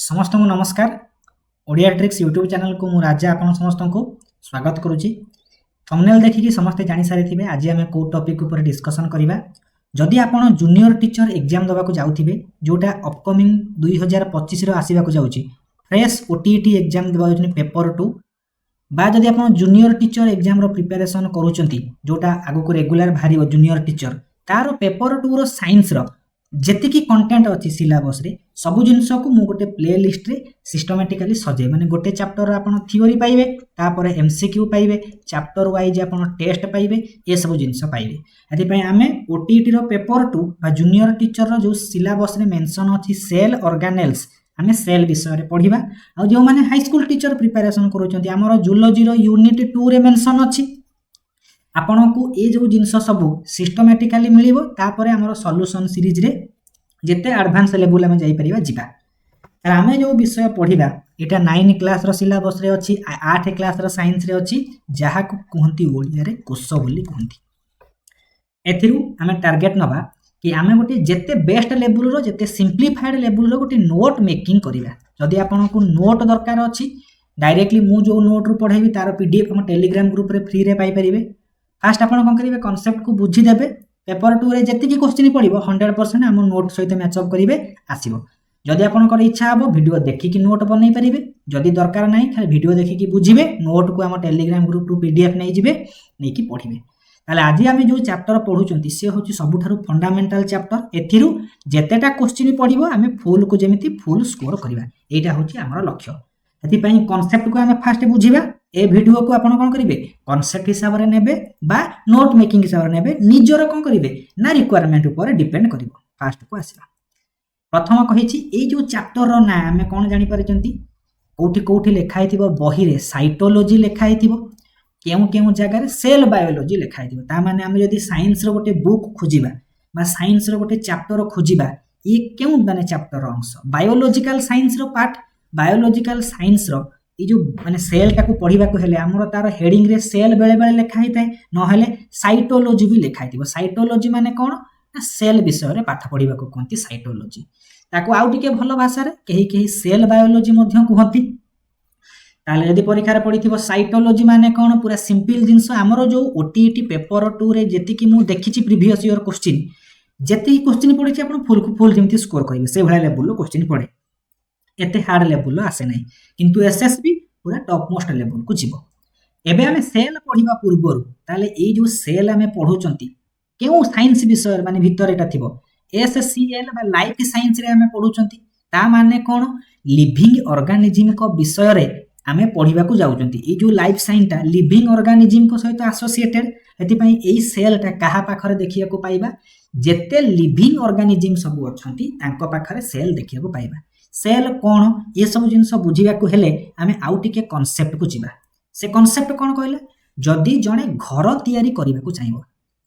समस्त को नमस्कार। ओडिया ट्रिक्स यूट्यूब चैनल को मु राजा आपण समस्त को स्वागत करुच्ची। थंबनेल देखिकी समस्ते जानी सारी आज आम कौ टॉपिक ऊपर डिस्कशन करवा। जदि आपण जूनियर टीचर एग्जाम देवा जाऊे जोटा अपकमिंग 2025 आसवाक जाऊँगी फ्रेश ओटीईटी एग्जाम देवा पेपर 2 बा जदि आप जूनियर टीचर एग्जाम प्रिपेरेसन करुँच जोटा आग को रेगुलर बाहर जूनियर टीचर तार पेपर 2 रो साइंस रो जेतिकी कंटेंट अच्छी सिलेबस रे सबु जिनस को मु गोटे प्ले लिस्ट रे सिस्टमैटिकली सजे माने गोटे चैप्टर आपण थ्योरी पाइबे तापर एमसीक्यू पाइबे चैप्टर वाइज आपण टेस्ट पाइबे ए सब जिनस पाइबे। एथि पय आमे ओटीईटी रो पेपर 2 बा जूनियर टीचर रो जो सिलेबस रे मेंशन अछि सेल ऑर्गेनेल्स आमे सेल विषय रे पढिबा। आ जो माने हाई स्कूल टीचर प्रिपरेशन करूचंती हमर जूलॉजी रो यूनिट 2 रे मेंशन अछि आपण को ए जो जिनस सब सिस्टमैटिकली मिलिबो तापर हमर सॉल्यूशन सीरीज रे जेते एडवांस लेवल में जाई परिबा जिबा। आमे जो विषय पढिबा एटा 9 क्लास रो सिलेबस रे अछि 8 क्लास रो साइंस रे अछि जहा को कहंती ओडिया रे कोश बोली कहंती। एथिरु आमे टारगेट नबा कि आमे गोटे जेते बेस्ट लेवल रो जेते सिंपलीफाइड लेवल रो गोटे नोट मेकिंग करिबा। जदि आपण को नोट दरकार अछि डायरेक्टली मु जो नोट रो पढाइबी तार पीडीएफ हम टेलीग्राम ग्रुप रे फ्री रे पाई परिबे। फास्ट आपण कोन करिवे कांसेप्ट को बुझी देबे पेपर 2 रे जेतिकी क्वेश्चन पड़िबो 100% हम नोट सहित मैच अप करिवे आसीबो। जदि आपनकर इच्छा हबो वीडियो देखिकी नोट बनै परिबे जदि दरकार नाही खाली वीडियो देखिकी बुझिबे नोट को हम टेलीग्राम ग्रुप रु पीडीएफ नै जिबे नै कि पढिबे। ताले आज हम जो चैप्टर पढुचंती से होची सबुठारु फंडामेंटल चैप्टर। एथिरु जेतेटा क्वेश्चन पड़िबो हमें फुल को जेमिति फुल स्कोर करिबा एटा होची हमर लक्ष्य। एथि पई कांसेप्ट को हमें फास्ट बुझिबा। ए वीडियो को आपण कोन करिवे कांसेप्ट हिसाब रे नेबे बा नोट मेकिंग हिसाब रे नेबे निजर कोन करिवे ना रिक्वायरमेंट ऊपर डिपेंड करिवो। फास्ट को आसीबा प्रथम कहिछि ए जो चैप्टर रो ना हमें कोन जानि परिचंती कोठी कोठी लेखा हिथिबो बही रे साइटोलॉजी लेखा हिथिबो केउ केउ जगह रे सेल बायोलॉजी लेखा हिथिबो। ता माने हम जदि साइंस रो गोटे बुक खोजिबा बा साइंस रो गोटे चैप्टर खोजिबा ये केउ माने चैप्टर रो अंश बायोलॉजिकल साइंस रो पार्ट बायोलॉजिकल साइंस रो ये जो माने सेल टाको पढिबा को हेले हमर तार हेडिंग रे सेल बेले बेले लेखा हिताय न हेले साइटोलॉजी भी लेखा हिथिबो। साइटोलॉजी माने कोन ना सेल विषय रे पाठ पढिबा को कोंती साइटोलॉजी ताको आउ टिके भलो भाषा रे केही केही सेल बायोलॉजी मध्य कहंती। ताले यदि परीक्षा रे पढिथिबो साइटोलॉजी माने कोन पूरा सिंपल जिंस हमर जो ओटीईटी पेपर 2 रे जेतिकी मु देखिछि प्रीवियस ईयर क्वेश्चन जेति क्वेश्चन पढिछि आपण फुल जेमिति स्कोर करिवे से भला लेवल लो क्वेश्चन पढे एते हार्ड लेवल आसे नहीं किंतु एसएसबी पूरा टॉप मोस्ट लेवल को जीवो। एबे हमें सेल पढिबा पूर्वरु ताले ए जो सेल हमें पढुचंती केउ साइंस विषय माने भीतर एटा थिबो एससीएल बा लाइफ साइंस रे हमें पढुचंती ता माने कोन लिविंग ऑर्गेनिज्म को विषय रे हमें पढिबा को जाउचंती। ए जो लाइफ साइंस ता लिविंग ऑर्गेनिज्म को सहित एसोसिएटेड एति पई एई सेल ता कहा पाखरे देखिया को पाइबा जेते लिविंग ऑर्गेनिज्म सब अछंती तांको पाखरे सेल देखिया को पाइबा। सेल कोन ये सब जिनस बुझिबा को हेले हमें आउ टिके कांसेप्ट को जिबा। से कांसेप्ट कोन कहले जदि जणे घर तयारी करिबा को चाहिबो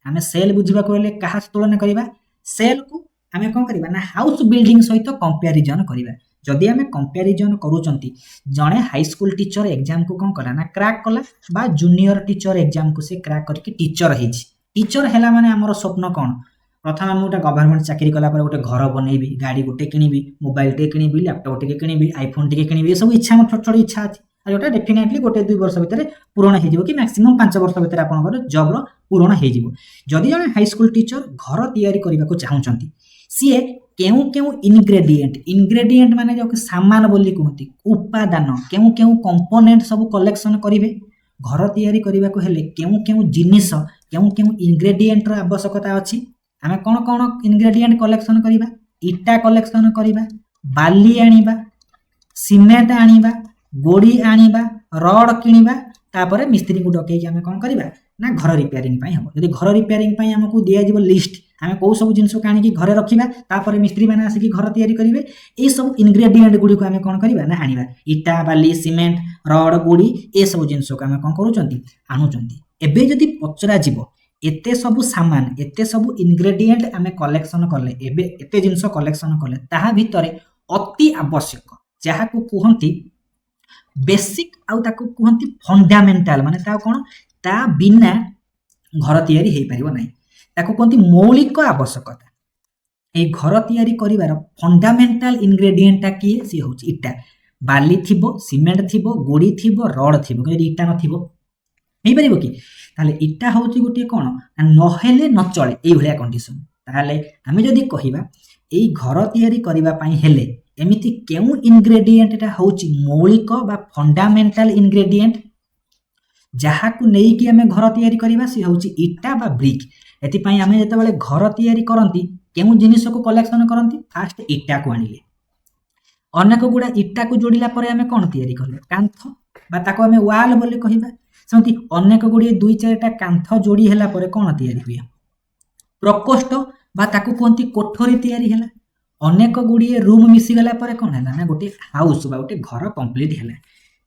हमें सेल बुझिबा को हेले कहा तुलना करिबा सेल को हमें कोन करिबा ना हाउस बिल्डिंग सहित कंपैरिजन करिबा। जदि हमें कंपैरिजन करूचंती जणे हाई स्कूल टीचर एग्जाम को कोन कला ना क्रैक कला बा जूनियर टीचर एग्जाम को से क्रैक करके टीचर हेछि। टीचर हेला माने हमर स्वप्न कोन प्रथम हम गोटे गवर्नमेंट चाकरी कला पर गोटे घर बनैबी गाड़ी गोटे किनिबी मोबाइल टे किनिबी लैपटॉप टे किनिबी आईफोन टे किनिबी ए सब इच्छा हम छोट छोट इच्छा अछि आ जोटा डेफिनेटली गोटे 2 वर्ष भितर पूर्ण हे जिवो कि मैक्सिमम 5 वर्ष भितर आपनकर जॉब रो पूर्ण हे जिवो। जदि जने हाई स्कूल टीचर घर तयारी करबा को चाहउचंती सीए केउ केउ इंग्रेडिएंट माने जो सामान बोली कहती उपादान केउ केउ कंपोनेंट सब कलेक्शन करिवे घर तयारी करबा को हेले केउ केउ जिनिस केउ केउ इंग्रेडिएंट रो आवश्यकता अछि। हमें कौन कौन इंग्रेडिएंट कलेक्शन करिबा इटा कलेक्शन करिबा बाली आनिबा सीमेंट आनिबा गोड़ी आनिबा रड किनिबा तापरे मिस्त्री को डकै कि हमें कौन करिबा ना घर रिपेयरिंग पई हम यदि घर रिपेयरिंग पई हमकु दिया जिवो लिस्ट हमें को सब जिंस कानी कि घरे रखिबा तापरे मिस्त्री माने आसी कि घर तयारी करिवे ए सब इंग्रेडिएंट गुडी को हमें कौन करिबा ना आनिबा इटा बाली सीमेंट रड गोड़ी ए सब जिंस को हमें कौन करूचंती आनुचंती। एबे जदि पचरा जिवो एते सब सामान एते सब इंग्रेडिएंट आमे कलेक्शन करले एबे एते जिंस कलेक्शन करले ताहा भितरे अति आवश्यक जहा को कहंती बेसिक आउ ताको कहंती फंडामेंटल माने ता कोन ता बिना घर तयारी हे परिबो नै ताको कहंती मौलिक आवश्यकता। এই ঘর তৈরি করিবার ফন্ডামেন্টাল ইনগ্রেডিয়েন্টটা কিଏ सी হচ্ছে ইটা বালি থিব সিমেন্ট থিব গোড়ি থিব রড থিব যদি ইটা নথিব ହେଇପାରିବ କି ତାହେଲେ ଇଟା ହେଉଛି ଗୋଟିଏ କ'ଣ ନା ନହେଲେ ନ ଚଳେ ଏଇଭଳିଆ କଣ୍ଡିସନ ତାହେଲେ ଆମେ ଯଦି କହିବା ଏଇ ଘର ତିଆରି କରିବା ପାଇଁ ହେଲେ ଏମିତି କେଉଁ ଇନଗ୍ରେଡିଏଣ୍ଟଟା ହେଉଛି ମୌଳିକ ବା ଫଣ୍ଡାମେଣ୍ଟାଲ ଇନଗ୍ରେଡିଏଣ୍ଟ ଯାହାକୁ ନେଇକି ଆମେ ଘର ତିଆରି କରିବା ସେ ହେଉଛି ଇଟା ବା ବ୍ରିକ୍ ଏଥିପାଇଁ ଆମେ ଯେତେବେଳେ ଘର ତିଆରି କରନ୍ତି କେଉଁ ଜିନିଷକୁ କଲେକ୍ସନ କରନ୍ତି ଫାଷ୍ଟ ଇଟାକୁ ଆଣିଲେ ଅନେକ ଗୁଡ଼ା ଇଟାକୁ ଯୋଡ଼ିଲା ପରେ ଆମେ କ'ଣ ତିଆରି କଲେ କାନ୍ଥ ବା ତାକୁ ଆମେ ୱାଲ୍ ବୋଲି କହିବା ସେମିତି ଅନେକ ଗୁଡ଼ିଏ 2-4ଟା କାନ୍ଥ ଯୋଡ଼ି ହେଲା ପରେ କ'ଣ ତିଆରି ହୁଏ ପ୍ରକୋଷ୍ଠ ବା ତାକୁ କୁହନ୍ତି କୋଠରୀ ତିଆରି ହେଲା ଅନେକ ଗୁଡ଼ିଏ ରୁମ୍ ମିଶିଗଲା ପରେ କ'ଣ ହେଲା ନା ଗୋଟେ ହାଉସ୍ ବା ଗୋଟେ ଘର କମ୍ପ୍ଲିଟ୍ ହେଲା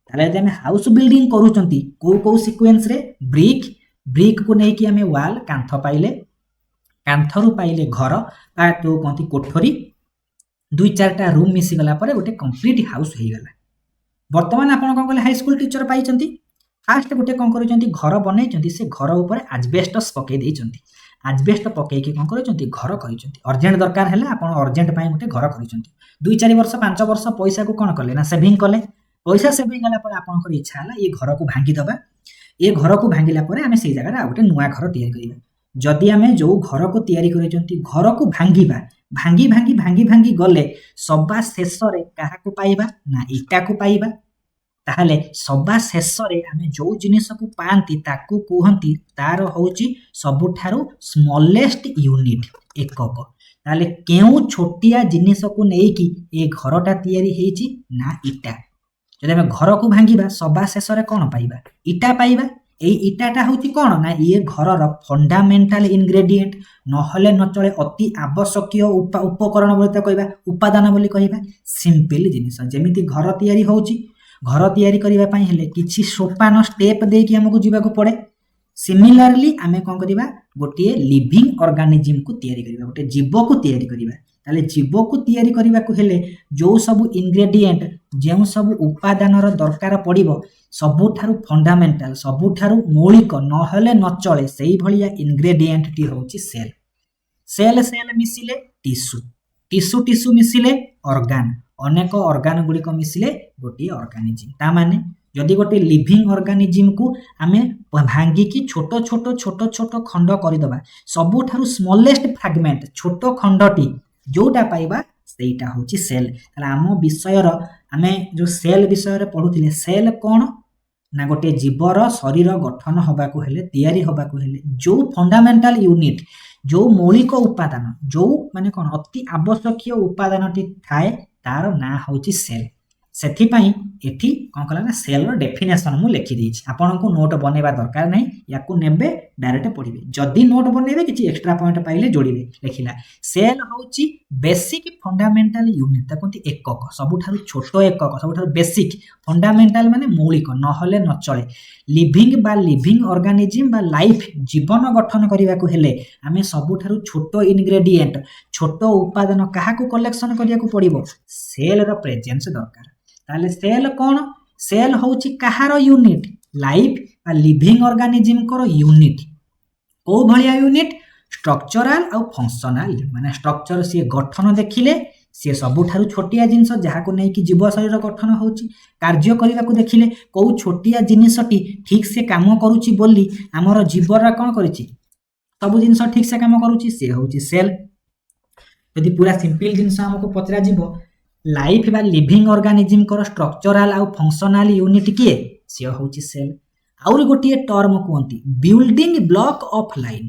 ତାହେଲେ ଯଦି ଆମେ ହାଉସ୍ ବିଲ୍ଡିଂ କରୁଛନ୍ତି କେଉଁ କେଉଁ ସିକ୍ୱେନ୍ସରେ ବ୍ରିକ୍କୁ ନେଇକି ଆମେ ୱାଲ୍ କାନ୍ଥ ପାଇଲେ କାନ୍ଥରୁ ପାଇଲେ ଘର ବା ଯେଉଁ କୁହନ୍ତି କୋଠରୀ 2-4ଟା ରୁମ୍ ମିଶିଗଲା ପରେ ଗୋଟେ କମ୍ପ୍ଲିଟ୍ ହାଉସ୍ ହେଇଗଲା ବର୍ତ୍ତମାନ ଆପଣ କ'ଣ କଲେ ହାଇସ୍କୁଲ ଟିଚର ପାଇଛନ୍ତି ଫାଷ୍ଟ ଗୋଟେ କ'ଣ କରିଛନ୍ତି ଘର ବନେଇଛନ୍ତି ସେ ଘର ଉପରେ ଆଜବେଷ୍ଟସ୍ ପକେଇ ଦେଇଛନ୍ତି ଆଜବେଷ୍ଟ ପକେଇକି କ'ଣ କରିଛନ୍ତି ଘର କରିଛନ୍ତି ଅର୍ଜେଣ୍ଟ ଦରକାର ହେଲା ଆପଣ ଅର୍ଜେଣ୍ଟ ପାଇଁ ଗୋଟେ ଘର କରିଛନ୍ତି 2-4 ବର୍ଷ 5 ବର୍ଷ ପଇସାକୁ କ'ଣ କଲେ ନା ସେଭିଂ କଲେ ପଇସା ସେଭିଂ ହେଲା ପରେ ଆପଣଙ୍କର ଇଚ୍ଛା ହେଲା ଏ ଘରକୁ ଭାଙ୍ଗିଦେବା ଏ ଘରକୁ ଭାଙ୍ଗିଲା ପରେ ଆମେ ସେଇ ଜାଗାରେ ଆଉ ଗୋଟେ ନୂଆ ଘର ତିଆରି କରିବା ଯଦି ଆମେ ଯେଉଁ ଘରକୁ ତିଆରି କରିଛନ୍ତି ଘରକୁ ଭାଙ୍ଗିବା ଭାଙ୍ଗି ଗଲେ ସବା ଶେଷରେ କାହାକୁ ପାଇବା ନା ଇଟାକୁ ପାଇବା ତାହେଲେ ସବା ଶେଷରେ ଆମେ ଯେଉଁ ଜିନିଷକୁ ପାଆନ୍ତି ତାକୁ କୁହନ୍ତି ତାର ହେଉଛି ସବୁଠାରୁ ସ୍ମଲେଷ୍ଟ ୟୁନିଟ୍ ଏକକ ତାହେଲେ କେଉଁ ଛୋଟିଆ ଜିନିଷକୁ ନେଇକି ଏ ଘରଟା ତିଆରି ହେଇଛି ନା ଇଟା ଯଦି ଆମେ ଘରକୁ ଭାଙ୍ଗିବା ସବା ଶେଷରେ କ'ଣ ପାଇବା ଇଟା ପାଇବା ଏଇ ଇଟାଟା ହେଉଛି କ'ଣ ନା ଇଏ ଘରର ଫଣ୍ଡାମେଣ୍ଟାଲ ଇନଗ୍ରେଡିଏଣ୍ଟ ନହେଲେ ନ ଚଳେ ଅତି ଆବଶ୍ୟକୀୟ ଉପକରଣ ବୋଲି କହିବା ଉପାଦାନ ବୋଲି କହିବା ସିମ୍ପଲ ଜିନିଷ ଯେମିତି ଘର ତିଆରି ହେଉଛି ଘର ତିଆରି କରିବା ପାଇଁ ହେଲେ କିଛି ସୋପାନ ଷ୍ଟେପ୍ ଦେଇକି ଆମକୁ ଯିବାକୁ ପଡ଼େ ସିମିଲାରଲି ଆମେ କ'ଣ କରିବା ଗୋଟିଏ ଲିଭିଂ ଅର୍ଗାନିଜିମକୁ ତିଆରି କରିବା ଗୋଟେ ଜୀବକୁ ତିଆରି କରିବା ତାହେଲେ ଜୀବକୁ ତିଆରି କରିବାକୁ ହେଲେ ଯେଉଁ ସବୁ ଇନଗ୍ରେଡିଏଣ୍ଟ ଯେଉଁ ସବୁ ଉପାଦାନର ଦରକାର ପଡ଼ିବ ସବୁଠାରୁ ଫଣ୍ଡାମେଣ୍ଟାଲ ସବୁଠାରୁ ମୌଳିକ ନହେଲେ ନ ଚଳେ ସେଇଭଳିଆ ଇନଗ୍ରେଡିଏଣ୍ଟଟି ହେଉଛି ସେଲ୍ ମିଶିଲେ ଟିସୁ ମିଶିଲେ ଅର୍ଗାନ ଅନେକ ଅର୍ଗାନ ଗୁଡ଼ିକ ମିଶିଲେ ଗୋଟିଏ ଅର୍ଗାନିଜିମ୍ ତା ମାନେ ଯଦି ଗୋଟେ ଲିଭିଂ ଅର୍ଗାନିଜିମ୍କୁ ଆମେ ଭାଙ୍ଗିକି ଛୋଟ ଖଣ୍ଡ କରିଦେବା ସବୁଠାରୁ ସ୍ମଲେଷ୍ଟ ଫ୍ରାଗମେଣ୍ଟ ଛୋଟ ଖଣ୍ଡଟି ଯେଉଁଟା ପାଇବା ସେଇଟା ହେଉଛି ସେଲ୍ ତାହେଲେ ଆମ ବିଷୟର ଆମେ ଯେଉଁ ସେଲ୍ ବିଷୟରେ ପଢ଼ୁଥିଲେ ସେଲ୍ କ'ଣ ନା ଗୋଟେ ଜୀବର ଶରୀର ଗଠନ ହେବାକୁ ହେଲେ ତିଆରି ହେବାକୁ ହେଲେ ଯେଉଁ ଫଣ୍ଡାମେଣ୍ଟାଲ ୟୁନିଟ୍ ଯେଉଁ ମୌଳିକ ଉପାଦାନ ଯେଉଁ ମାନେ କ'ଣ ଅତି ଆବଶ୍ୟକୀୟ ଉପାଦାନଟି ଥାଏ ତାର ନାଁ ହେଉଛି ସେଲ୍ ସେଥିପାଇଁ ଏଠି କ'ଣ କଲା ନା ସେଲ୍ର ଡେଫିନେସନ୍ ମୁଁ ଲେଖିଦେଇଛି ଆପଣଙ୍କୁ ନୋଟ୍ ବନେଇବା ଦରକାର ନାହିଁ ୟାକୁ ନେବେ ଡାଇରେକ୍ଟ ପଢ଼ିବେ ଯଦି ନୋଟ୍ ବନେଇବେ କିଛି ଏକ୍ସଟ୍ରା ପଏଣ୍ଟ ପାଇଲେ ଯୋଡ଼ିବେ ଲେଖିଲା ସେଲ୍ ହେଉଛି ବେସିକ୍ ଫଣ୍ଡାମେଣ୍ଟାଲ ୟୁନିଟ୍ ତାକୁ କୁହନ୍ତି ଏକକ ସବୁଠାରୁ ଛୋଟ ଏକକ ସବୁଠାରୁ ବେସିକ୍ ଫଣ୍ଡାମେଣ୍ଟାଲ ମାନେ ମୌଳିକ ନହେଲେ ନ ଚଳେ ଲିଭିଂ ଅର୍ଗାନିଜିମ୍ ବା ଲାଇଫ୍ ଜୀବନ ଗଠନ କରିବାକୁ ହେଲେ ଆମେ ସବୁଠାରୁ ଛୋଟ ଇନଗ୍ରେଡିଏଣ୍ଟ ଛୋଟ ଉପାଦାନ କାହାକୁ କଲେକ୍ସନ କରିବାକୁ ପଡ଼ିବ ସେଲ୍ର ପ୍ରେଜେନ୍ସ ଦରକାର ତାହେଲେ ସେଲ୍ କ'ଣ ସେଲ୍ ହେଉଛି କାହାର ୟୁନିଟ୍ ଲାଇଫ୍ ବା ଲିଭିଂ ଅର୍ଗାନିଜିମ୍ଙ୍କର ୟୁନିଟ୍ କେଉଁ ଭଳିଆ ୟୁନିଟ୍ ଷ୍ଟ୍ରକ୍ଚରାଲ ଆଉ ଫଙ୍କସନାଲ ମାନେ ଷ୍ଟ୍ରକ୍ଚର ସିଏ ଗଠନ ଦେଖିଲେ ସିଏ ସବୁଠାରୁ ଛୋଟିଆ ଜିନିଷ ଯାହାକୁ ନେଇକି ଜୀବ ଶରୀର ଗଠନ ହେଉଛି କାର୍ଯ୍ୟ କରିବାକୁ ଦେଖିଲେ କେଉଁ ଛୋଟିଆ ଜିନିଷଟି ଠିକ୍ ସେ କାମ କରୁଛି ବୋଲି ଆମର ଜୀବଟା କ'ଣ କରିଛି ସବୁ ଜିନିଷ ଠିକ୍ ସେ କାମ କରୁଛି ସିଏ ହେଉଛି ସେଲ୍ ଯଦି ପୁରା ସିମ୍ପଲ ଜିନିଷ ଆମକୁ ପଚରାଯିବ ଲାଇଫ୍ ବା ଲିଭିଂ ଅର୍ଗାନିଜିମ୍ଙ୍କର ଷ୍ଟ୍ରକ୍ଚରାଲ ଆଉ ଫଙ୍କସନାଲ ୟୁନିଟ୍ କିଏ ସିଏ ହେଉଛି ସେଲ୍ ଆହୁରି ଗୋଟିଏ ଟର୍ମ କୁହନ୍ତି ବିଲ୍ଡିଂ ବ୍ଲକ୍ ଅଫ୍ ଲାଇନ୍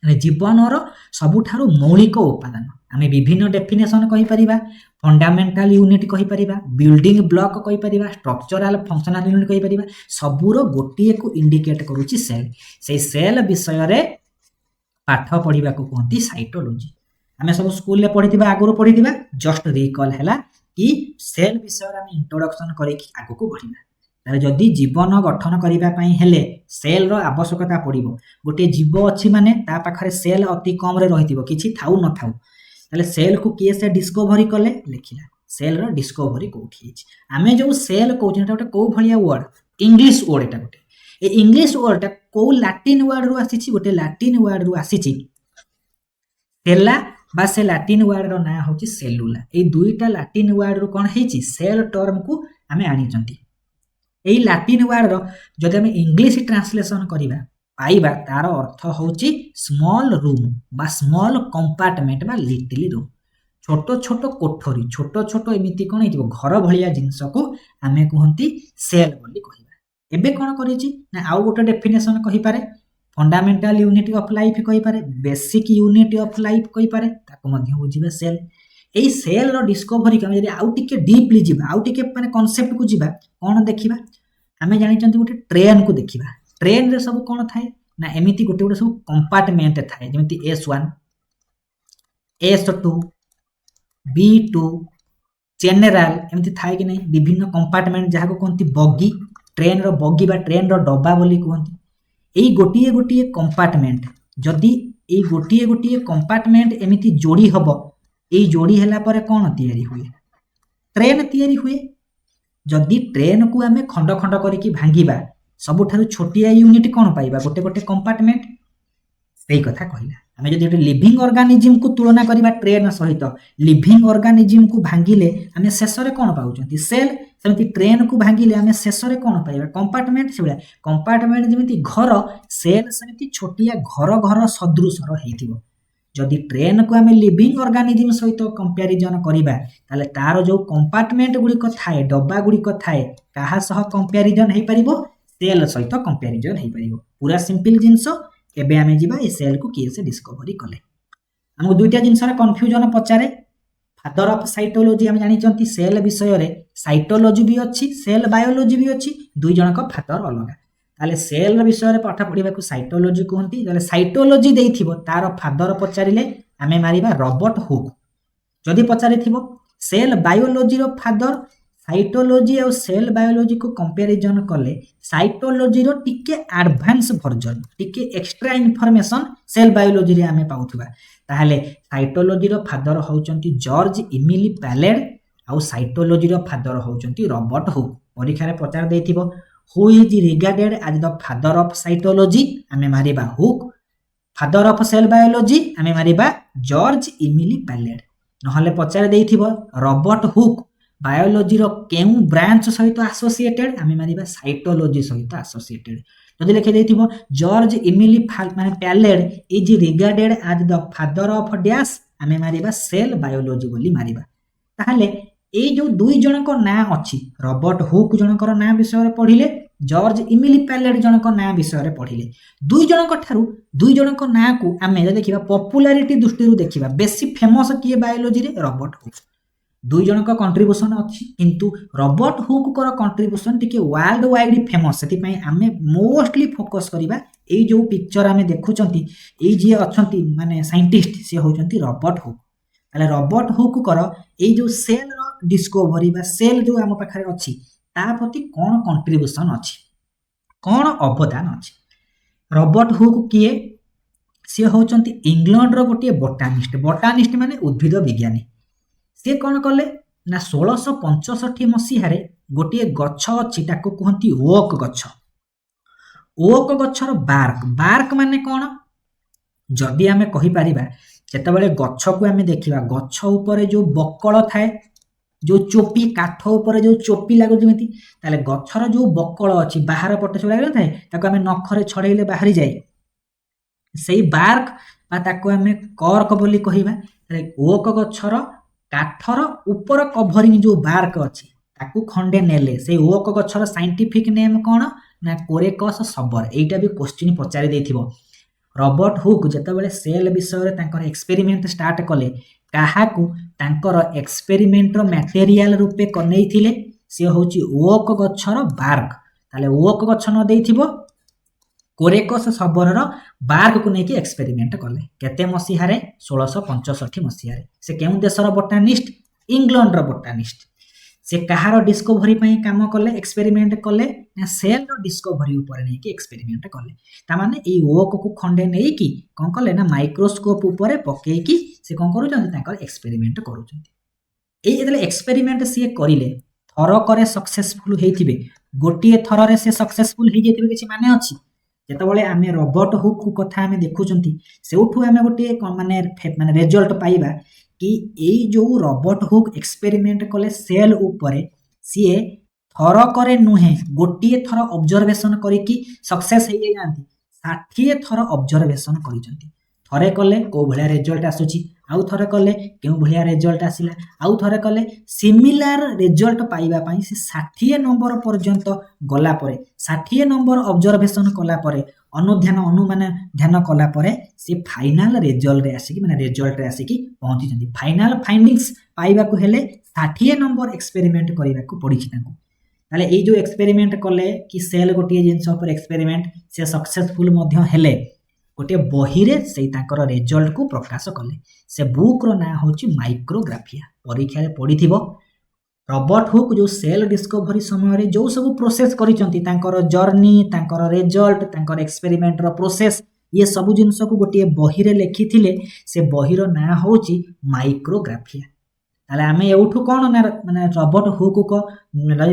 ମାନେ ଜୀବନର ସବୁଠାରୁ ମୌଳିକ ଉପାଦାନ ଆମେ ବିଭିନ୍ନ ଡେଫିନେସନ୍ କହିପାରିବା ଫଣ୍ଡାମେଣ୍ଟାଲ ୟୁନିଟ୍ କହିପାରିବା ବିଲ୍ଡିଂ ବ୍ଲକ୍ କହିପାରିବା ଷ୍ଟ୍ରକ୍ଚରାଲ ଫଙ୍କସନାଲ ୟୁନିଟ୍ କହିପାରିବା ସବୁର ଗୋଟିଏକୁ ଇଣ୍ଡିକେଟ୍ କରୁଛି ସେଲ୍ ସେଇ ସେଲ୍ ବିଷୟରେ ପାଠ ପଢ଼ିବାକୁ କୁହନ୍ତି ସାଇଟୋଲୋଜି ଆମେ ସବୁ ସ୍କୁଲରେ ପଢ଼ିଥିବା ଆଗରୁ ପଢ଼ିଥିବା ଜଷ୍ଟ ରିକଲ୍ ହେଲା କି ସେଲ୍ ବିଷୟରେ ଆମେ ଇଣ୍ଟ୍ରୋଡକ୍ସନ୍ କରିକି ଆଗକୁ ବଢ଼ିବା ତାହେଲେ ଯଦି ଜୀବନ ଗଠନ କରିବା ପାଇଁ ହେଲେ ସେଲ୍ର ଆବଶ୍ୟକତା ପଡ଼ିବ ଗୋଟିଏ ଜୀବ ଅଛି ମାନେ ତା ପାଖରେ ସେଲ୍ ଅତି କମ୍ରେ ରହିଥିବ କିଛି ଥାଉ ନଥାଉ ତାହେଲେ ସେଲ୍କୁ କିଏ ସେ ଡିସ୍କଭରି କଲେ ଲେଖିଲା ସେଲ୍ର ଡିସ୍କଭରି କେଉଁଠି ହେଇଛି ଆମେ ଯେଉଁ ସେଲ୍ କହୁଛେ ଏଟା ଗୋଟେ କେଉଁ ଭଳିଆ ୱାର୍ଡ ଇଂଲିଶ ୱାର୍ଡ ଏଟା ଗୋଟେ ଏ ଇଂଲିଶ ୱାର୍ଡଟା କେଉଁ ଲାଟିନ୍ ୱାର୍ଡରୁ ଆସିଛି ଗୋଟେ ଲାଟିନ୍ ୱାର୍ଡରୁ ଆସିଛି ସେଲା बा से लाटिन वर्ड रो ना होची सेलुला। ए दुईटा लाटिन वर्ड रो कोन हेची सेल टर्म को आमे आनी चंती। ए लाटिन वर्ड रो जदि आमे इंग्लिश ट्रांसलेशन करिबा पाइबा तार अर्थ होची स्मॉल रूम बा स्मॉल कंपार्टमेंट बा लिटिल रूम। छोट छोट कोठरी छोट छोट एमिति कोन हेतिबो घर भलिया जिंस को आमे कहंती सेल बोली कहिबा। एबे कोन करिछि ना आउ गोटे डेफिनेशन कहि पारे फंडामेंटल यूनिट ऑफ लाइफ कहि पारे बेसिक यूनिट ऑफ लाइफ कहि पारे ताको मध्ये बुझिबा सेल। एई सेल रो डिस्कवरी के जदि आउ टिके डीपली जिबा आउ टिके माने कांसेप्ट को जिबा कोन देखिबा आमे जानि चंती गोटे ट्रेन को देखिबा। ट्रेन रे सब कोन थाए ना एमिति गोटे गोटे सब कंपार्टमेंट थाए जेमिति S1 S2 B2 जनरल एमती थाए कि नहीं विभिन्न कंपार्टमेंट जहाँ को कहती बगी ट्रेन रो बगी बा ट्रेन रो डब्बा बोली कहती। एई गोटिए गोटिए कंपार्टमेंट जदि एई गोटिए गोटिए कंपार्टमेंट एमिति जोड़ी हबो एई जोड़ी हला परे कोन तयारी हुए ट्रेन तयारी हुए। जदि ट्रेन को आमे खंड खंड करिकि भांगिबा सबुठारु छोटिया यूनिट कोन पाइबा गोटे गोटे कंपार्टमेंट सेई कथा कहिला। आमे जदि गोटे लिविंग ऑर्गेनिज्म को तुलना करिबा ट्रेन सहित लिविंग ऑर्गेनिज्म को भांगिले आमे शेषरे कोन पाउचंती सेल सेमिति ट्रेन को भांगिले आमे शेषरे कोन पाइबा कंपार्टमेंट। सेबला कंपार्टमेंट जेमिति घर सेल सेमिति छोटिया घर घर सदृश हेतिबो। जदि ट्रेन को आमे लिविंग ऑर्गेनिज्म सहित कंपैरिजन करिबा ताले तार जो कंपार्टमेंट गुडी को थाए डब्बा गुडी को थाए काहा सह कंपैरिजन हेइ परिबो सेल सहित कंपैरिजन हेइ परिबो। पूरा सिंपल जिंस एबे आमे जिबा ए सेल को किए से डिस्कवरी कले। हमको दुईटा जिंस रे कंफ्यूजन पचारे फादर ऑफ साइटोलॉजी हम जानि चंती सेल विषय रे साइटोलॉजी भी अछि सेल बायोलॉजी भी अछि दुई जन को फादर अलगा ताले सेल विषय रे पाठ पढिबा को साइटोलॉजी कहंती। ताले साइटोलॉजी देइथिबो तार फादर पचारिले आमे मारिबा रॉबर्ट हुक। जदि पचारिथिबो सेल बायोलॉजी रो फादर साइटोलॉजी और सेल बायोलॉजी को कंपैरिजन कले साइटोलॉजी रो टिके एडवांस वर्जन टिके एक्स्ट्रा इंफॉर्मेशन सेल बायोलॉजी रे आमे पाउथबा। ताहले साइटोलॉजी रो फादर होउचंती जॉर्ज इमिली पैलेड और साइटोलॉजी रो फादर होउचंती रॉबर्ट हुक। परीक्षा रे पचार देइथिबो who is regarded as the father of cytology आमे मारिबा Hooke. Father of cell biology आमे मारिबा जॉर्ज इमिली पैलेड। नहले पचार देइथिबो रॉबर्ट हुक बायोलॉजी रो केउ ब्रांच सहित एसोसिएटेड आमे मारिबा साइटोलॉजी सहित एसोसिएटेड। जदि लिखि देइथिबो जॉर्ज इमिली माने Palade is regarded as the father of dash आमे मारिबा सेल बायोलॉजी बोली मारिबा। ताहले ए जो दुई जन को ना अछि रॉबर्ट हुक जनकर ना विषय रे पढिले जॉर्ज इमिली पैलेड जनक ना विषय रे पढिले दुई जन को ठारू दुई जन को ना को आमे देखिबा पॉपुलैरिटी दृष्टि रु देखिबा बेसी फेमस किए बायोलॉजी रे रॉबर्ट हुक। दुई जन का कंट्रीब्यूशन अच्छी किंतु रॉबर्ट हुक कर कंट्रीब्यूशन टिके वर्ल्ड वाइड फेमस सेति पई आमे मोस्टली फोकस करिबा ए जो पिक्चर आमे देखुचंती ए जे अछंती माने साइंटिस्ट से होचंती रॉबर्ट हुक। ताले रॉबर्ट हुक कर ए जो सेल रो डिस्कवरी बा सेल जो आम पाखरे अछि ता प्रति कोन कंट्रीब्यूशन अछि कोन अवदान अछि। रॉबर्ट हुक किए से होचंती इंग्लैंड रो गोटे बोटानिस्ट माने उद्भिद विज्ञानी। से कौन कले ना 1665 मसीह गोटे गछ अच्छी ताको कहती ओक गछ। ओक गछर बार्क माने कौन जदि आमे कहि परिबा जेतेबेले गछ को आमे देखिबा गछ ऊपर जो बकल थाए जो चोपी काठ ऊपर जो चोपी लागो जेमिति ताले गछर जो बकल अछि बाहर पटे सब लागो थाए ताको आमे नखरे छड़ेइले बाहरी जाय सेई बार्क बा ताको आमे कर्क बोली कहिबा। ताले ओक गछर काठर ऊपर कभरिंग जो बार्क अछि ताकू खंडे नेले से ओक गछर साइंटिफिक नेम कोन ना कोरेकस सबर। एटा भी क्वेश्चन पचारि देथिबो। रॉबर्ट हुक जेतेबेले सेल विषय रे तांकर एक्सपेरिमेंट स्टार्ट कले काहाकू तांकर एक्सपेरिमेंट रो मटेरियल रूपे कनेइथिले से होची ओक गछर बार्क। ताले ओक गछ न देथिबो कोरेकस सबर रो बार्क को नेकी एक्सपेरिमेंट कले केते मसीहा रे 1665 मसीहा रे। से केउ देशर बोटानिस्ट इंग्लैंड रो बोटानिस्ट। से कहारो डिस्कवरी पई काम कले एक्सपेरिमेंट कले ना सेल रो डिस्कवरी ऊपर नेकी एक्सपेरिमेंट कले। ता माने ए ओक को खंडे नेई की कोन कले ना माइक्रोस्कोप ऊपर पके की से कोन करूचंती ताकर एक्सपेरिमेंट करूचंती। ए एतले एक्सपेरिमेंट से करिले थरो करे सक्सेसफुल हेथिबे गोटिए थरो रे से सक्सेसफुल हे जेतिबे किछि माने अछि ଯେତେବେଳେ ଆମେ ରବର୍ଟ ହୁକ୍ କଥା ଆମେ ଦେଖୁଛନ୍ତି ସେଉଠୁ ଆମେ ଗୋଟିଏ ମାନେ ରେଜଲ୍ଟ ପାଇବା कि एई जो रॉबर्ट हुक एक्सपेरिमेंट कले सेल ऊपर सीए थरकरे नुहे गोटे थर ऑब्जर्वेशन करिकी सक्सेस हो जाती 60 थर ऑब्जर्वेशन करिसंती थरे कले को भलिया रिजल्ट आसुची आउ थरे कले केउ भलिया रिजल्ट आसिला आउ थरे कले सिमिलर रिजल्ट पाइबा पई से 60 नंबर पर्यंत गला परे 60 नंबर ऑब्जर्वेशन कला परे अनुध्यान अनुमान ध्यान कला परे से फाइनल रिजल्ट रे आसिकी माने रिजल्ट रे आसिकी पहुंची जंती फाइनल फाइंडिंग्स पाइबा को हेले 60 नंबर एक्सपेरिमेंट करिबा को पडिछि तांको ताले ए जो एक्सपेरिमेंट कले कि सेल गोटे जिनस पर एक्सपेरिमेंट से सक्सेसफुल मध्य हेले गोटे बही रे से तांकर रिजल्ट को प्रकाश कले से बुक रो ना होची माइक्रोग्राफिया परीक्षा रे पडिथिबो रॉबर्ट हुक जो सेल डिस्कवरी समय रे जो सब प्रोसेस करिसंती तांकर जर्नी तांकर रिजल्ट तांकर एक्सपेरिमेंट रो प्रोसेस ये सब जिनस को गोटे बही रे लिखिथिले से बही रो ना होची माइक्रोग्राफिया ताले आमे एउठु कोन ना माने रॉबर्ट हुक को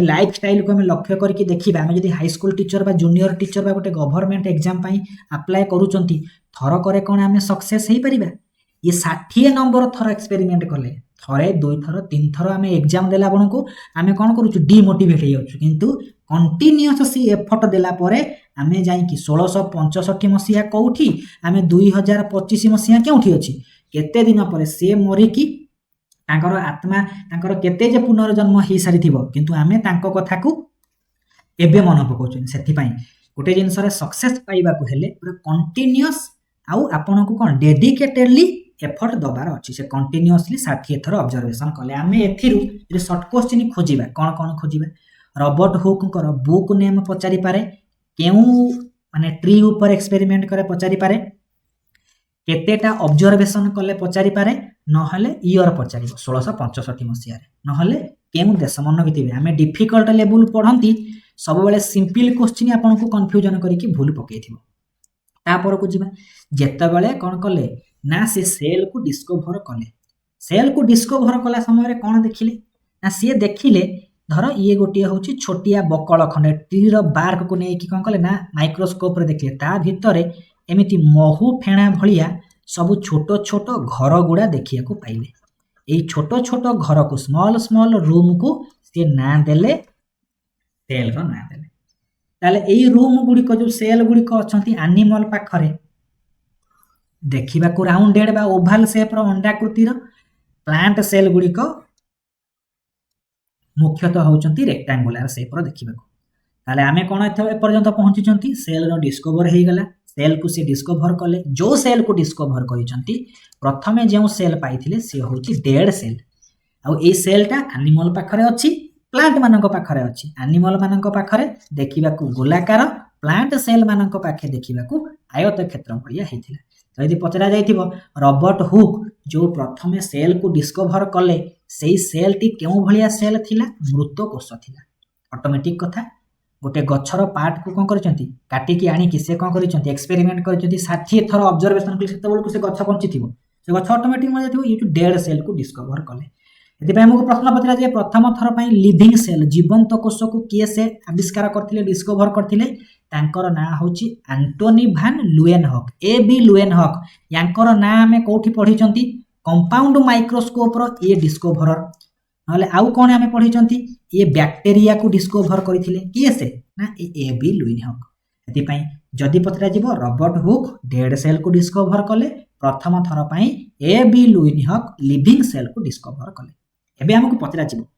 लाइफ स्टाइल को हमें लक्ष्य करके देखिबा हमें जदी हाई स्कूल टीचर बा जूनियर टीचर बा गोटे गवर्नमेंट एग्जाम पई अप्लाई करूचंती थर करे कोन हमें सक्सेस हेई परिबा ये 60 नंबर थर एक्सपेरिमेंट कले थरे दुई थर तीन थर हमें एग्जाम देला बणको हमें कोन करूछु डिमोटिवेट हे जाउछु किंतु कंटीन्यूअसली एफर्ट देला परे हमें जाई कि 1665 मसिया कोठी हमें 2025 मसिया केउठी अछि केते दिन परे से मरि कि तांकर आत्मा तांकर केते जे पुनर्जन्म ही सारी थिबो किंतु आमे तांको कथा को एबे मन पकोछन सेथि पई गोटे जिंस रे सक्सेस पाइबा को हेले पूरा कंटीन्यूअस आउ आपन को कोन डेडिकेटेडली एफर्ट दबार अछि से कंटीन्यूअसली 60 थर ऑब्जर्वेशन कले आमे एथिरु जे शॉर्ट क्वेश्चन खोजिबा कोन कोन खोजिबा रॉबर्ट हुक कर बुक नेम पचारि पारे केउ माने ट्री ऊपर एक्सपेरिमेंट करे पचारि पारे केतेटा ऑब्जर्वेशन कले पचारि पारे नहले ईयर पचारिबो 1665 मसिया रे नहले केउ देश मन कितिबे हमें डिफिकल्ट लेवल पढंती सब बेले सिंपल क्वेश्चन आपन को कंफ्यूजन करिकि भूल पकेइथिबो तापर को जिबा जेते बेले कोन कले ना से सेल को डिस्कवर कला समय रे कोन देखिले ना से देखिले धर ये गोटिया होची छोटिया बकल खंडे ट्री रो बार्क को नै कि कोन कले ना माइक्रोस्कोप रे देखिले ता भितरे एमिति महू फेणा भलिया सब छोटो छोटो घर गुड़ा देखिया को पाइले एई छोटो छोटो घर को स्मॉल स्मॉल रूम को से ना देले सेल रो ना देले ताले एई रूम गुडी को जो सेल गुडी को अछंती एनिमल पाखरे देखिबा को राउंडेड बा ओवल शेप रो अंडाकृति रो प्लांट सेल गुडी को मुख्यतः होचंती रेक्टेंगुलर शेप रो देखिबा को ताले आमे कोन ए पर्यंत पहुंची चंती सेल रो डिस्कवर हे गला सेल को से डिस्कवर कले जो सेल को डिस्कवर करिसंती प्रथमे जे सेल पाइथिले से होची डेड सेल आ ए सेलटा एनिमल पाखरे अछि प्लांट मानक पाखरे अछि एनिमल मानक पाखरे देखिबा को गोलाकार प्लांट सेल मानक पाखे देखिबा को आयत क्षेत्र भलिया हेतिला तो यदि पचरा जाइथिबो रॉबर्ट हुक जो प्रथमे सेल को डिस्कवर कले सेई सेल टी केउ भलिया सेल थिला मृत कोष थिला ऑटोमेटिक कथा गोटे गछर पार्ट को कोन करिसंती काटी की आनी कि से कोन करिसंती एक्सपेरिमेंट करिसंती 60 थर ऑब्जर्वेशन कले सेते बेल को से गछ पंचिथिबो से गछ ऑटोमेटिक म जाथिबो ये जो डेड सेल को डिस्कवर कले यदि पे हमको प्रश्न पचरा जे प्रथम थर पई लिविंग सेल जीवंत कोष को किए से आविष्कार करथिले डिस्कवर करथिले तांकर ना होची एंटोनी वैन लुएनहॉक एबी लुएनहॉक यांकर ना हमें कोठी पढिचंती कंपाउंड माइक्रोस्कोप रो ये डिस्कवरर नले आउ कोन हमें पढिचंती ये बैक्टीरिया को डिस्कवर करथिले किए से ना एबी लुएनहॉक एति पई जदि पचरा जीवो रॉबर्ट हुक डेड सेल को डिस्कवर कले प्रथम थर पई एबी लुएनहॉक लिविंग सेल को डिस्कवर कले एबे हमको पचरा जीवो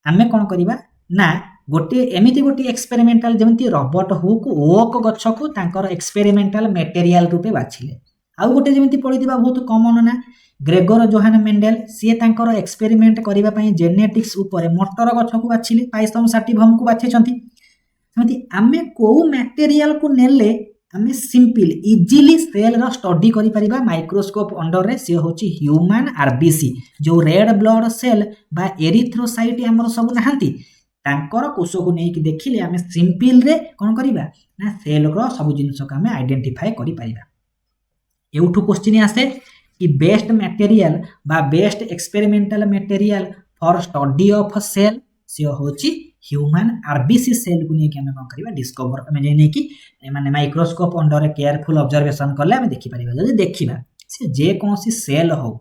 हमें कोन करिबा ना गोटे एमिति गोटे एक्सपेरिमेंटल जेमति रॉबर्ट हुक ओक गछ को तांकर एक्सपेरिमेंटल मटेरियल रूपे बाछिले आउ गोटे जेमति पढिदिबा बहुत कॉमन ना ग्रेगोर जोहान मेंडेल सी तांकर एक्सपेरिमेंट करिबा पई जेनेटिक्स ऊपर मटर गछ को बाछिले पाइसम सैटिवम को बाछिचंती सेमति आमे को मटेरियल को नेले आमे simple easily cell row study करि परिबा माइक्रोस्कोप अंडर रे से होची ह्यूमन आरबीसी जो रेड ब्लड सेल बा एरिथ्रोसाइट हमर सब नहांती तांकर कोष को नै कि देखिले आमे सिंपल रे कोन करिबा ना सेल रो सब जिंस को आमे आइडेंटिफाई करि परिबा एउठु क्वेश्चन आसे कि बेस्ट मटेरियल बा best experimental material for study of cell से होची ह्यूमन आरबीसी सेल को नहीं आम कौन डिस्कवर आम नहीं माने माइक्रोस्कोप अंडर केयरफुल ऑब्जर्वेशन कले आम देखिपर जब देखा से जेकोसी सेल हो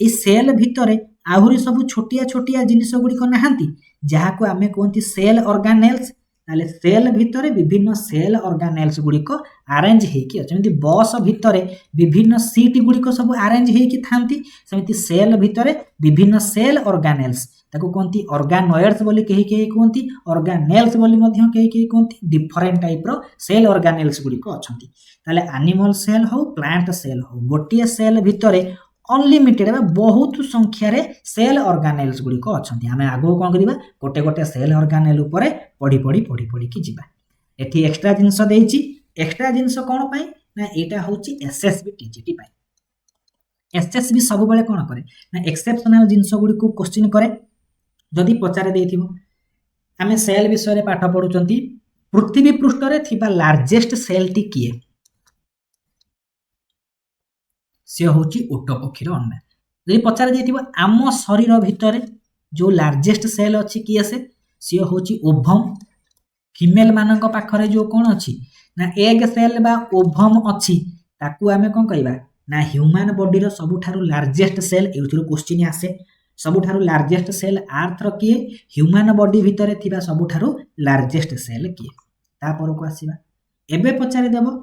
ये सेल भितर आहरी सब छोटिया छोटिया जिनिस गुड़िक नहांती जहाँ को आम कहती सेल ऑर्गेनेल्स ताले सेल भितर विभिन्न सेल ऑर्गेनेल्स गुड़िक आरेंज होती अच्छे बस भितर विभिन्न सीट गुड़िक सब आरेंज होती थांती सेमती सेल भितर विभिन्न सेल ऑर्गेनेल्स ताको कहती ऑर्गेनॉइड्स बोली कहीं कहीं कहती ऑर्गेनेल्स बोली मध्य कहीं कहीं कहती डिफरेंट टाइप रो सेल ऑर्गेनेल्स गुड़िक अच्छी ताले एनिमल सेल हो प्लांट सेल हो गोटे सेल भितर अनलिमिटेड बहुत संख्यार सेल ऑर्गेनेल्स गुड़िक अच्छा आम आगो कौन करवा गोटे गोटे सेल ऑर्गेनेल उपर पढ़ी पढ़ी पढ़ी पढ़ी की जीवा एठी एक्स्ट्रा जिनस देइछि एक्स्ट्रा जिनस कौन पाई ना एटा होछि एसएसबी टीजीटी पाई एसएसबी सब बेले कौन करे ना एक्सेप्शनल जिनस गुड़िक क्वेश्चन करे जदि पचारे देइथिबो आमे सेल विषय रे पाठ पढुचंती पृथ्वी पृष्ठ रे थिबा लार्जेस्ट सेल टी किए सी हूँ ओट पक्षीर अंडा जब पचार जाइए आम शरीर भितर जो लार्जेस्ट सेल अच्छी किए सी हूँ ओभम फीमेल मान पाखरे जो कौन अच्छी ना एग सेल बा ओभम अच्छी ताकू आम कौन कहवा ना ह्यूमन बॉडी सबुठारु लार्जेस्ट सेल ये क्वेश्चन आसे सबुठारु लार्जेस्ट सेल आर्थ किए ह्यूमन बॉडी भितर थिबा सबुठारु लार्जेस्ट सेल किए तापर को आसीबा एबे पचारि देबो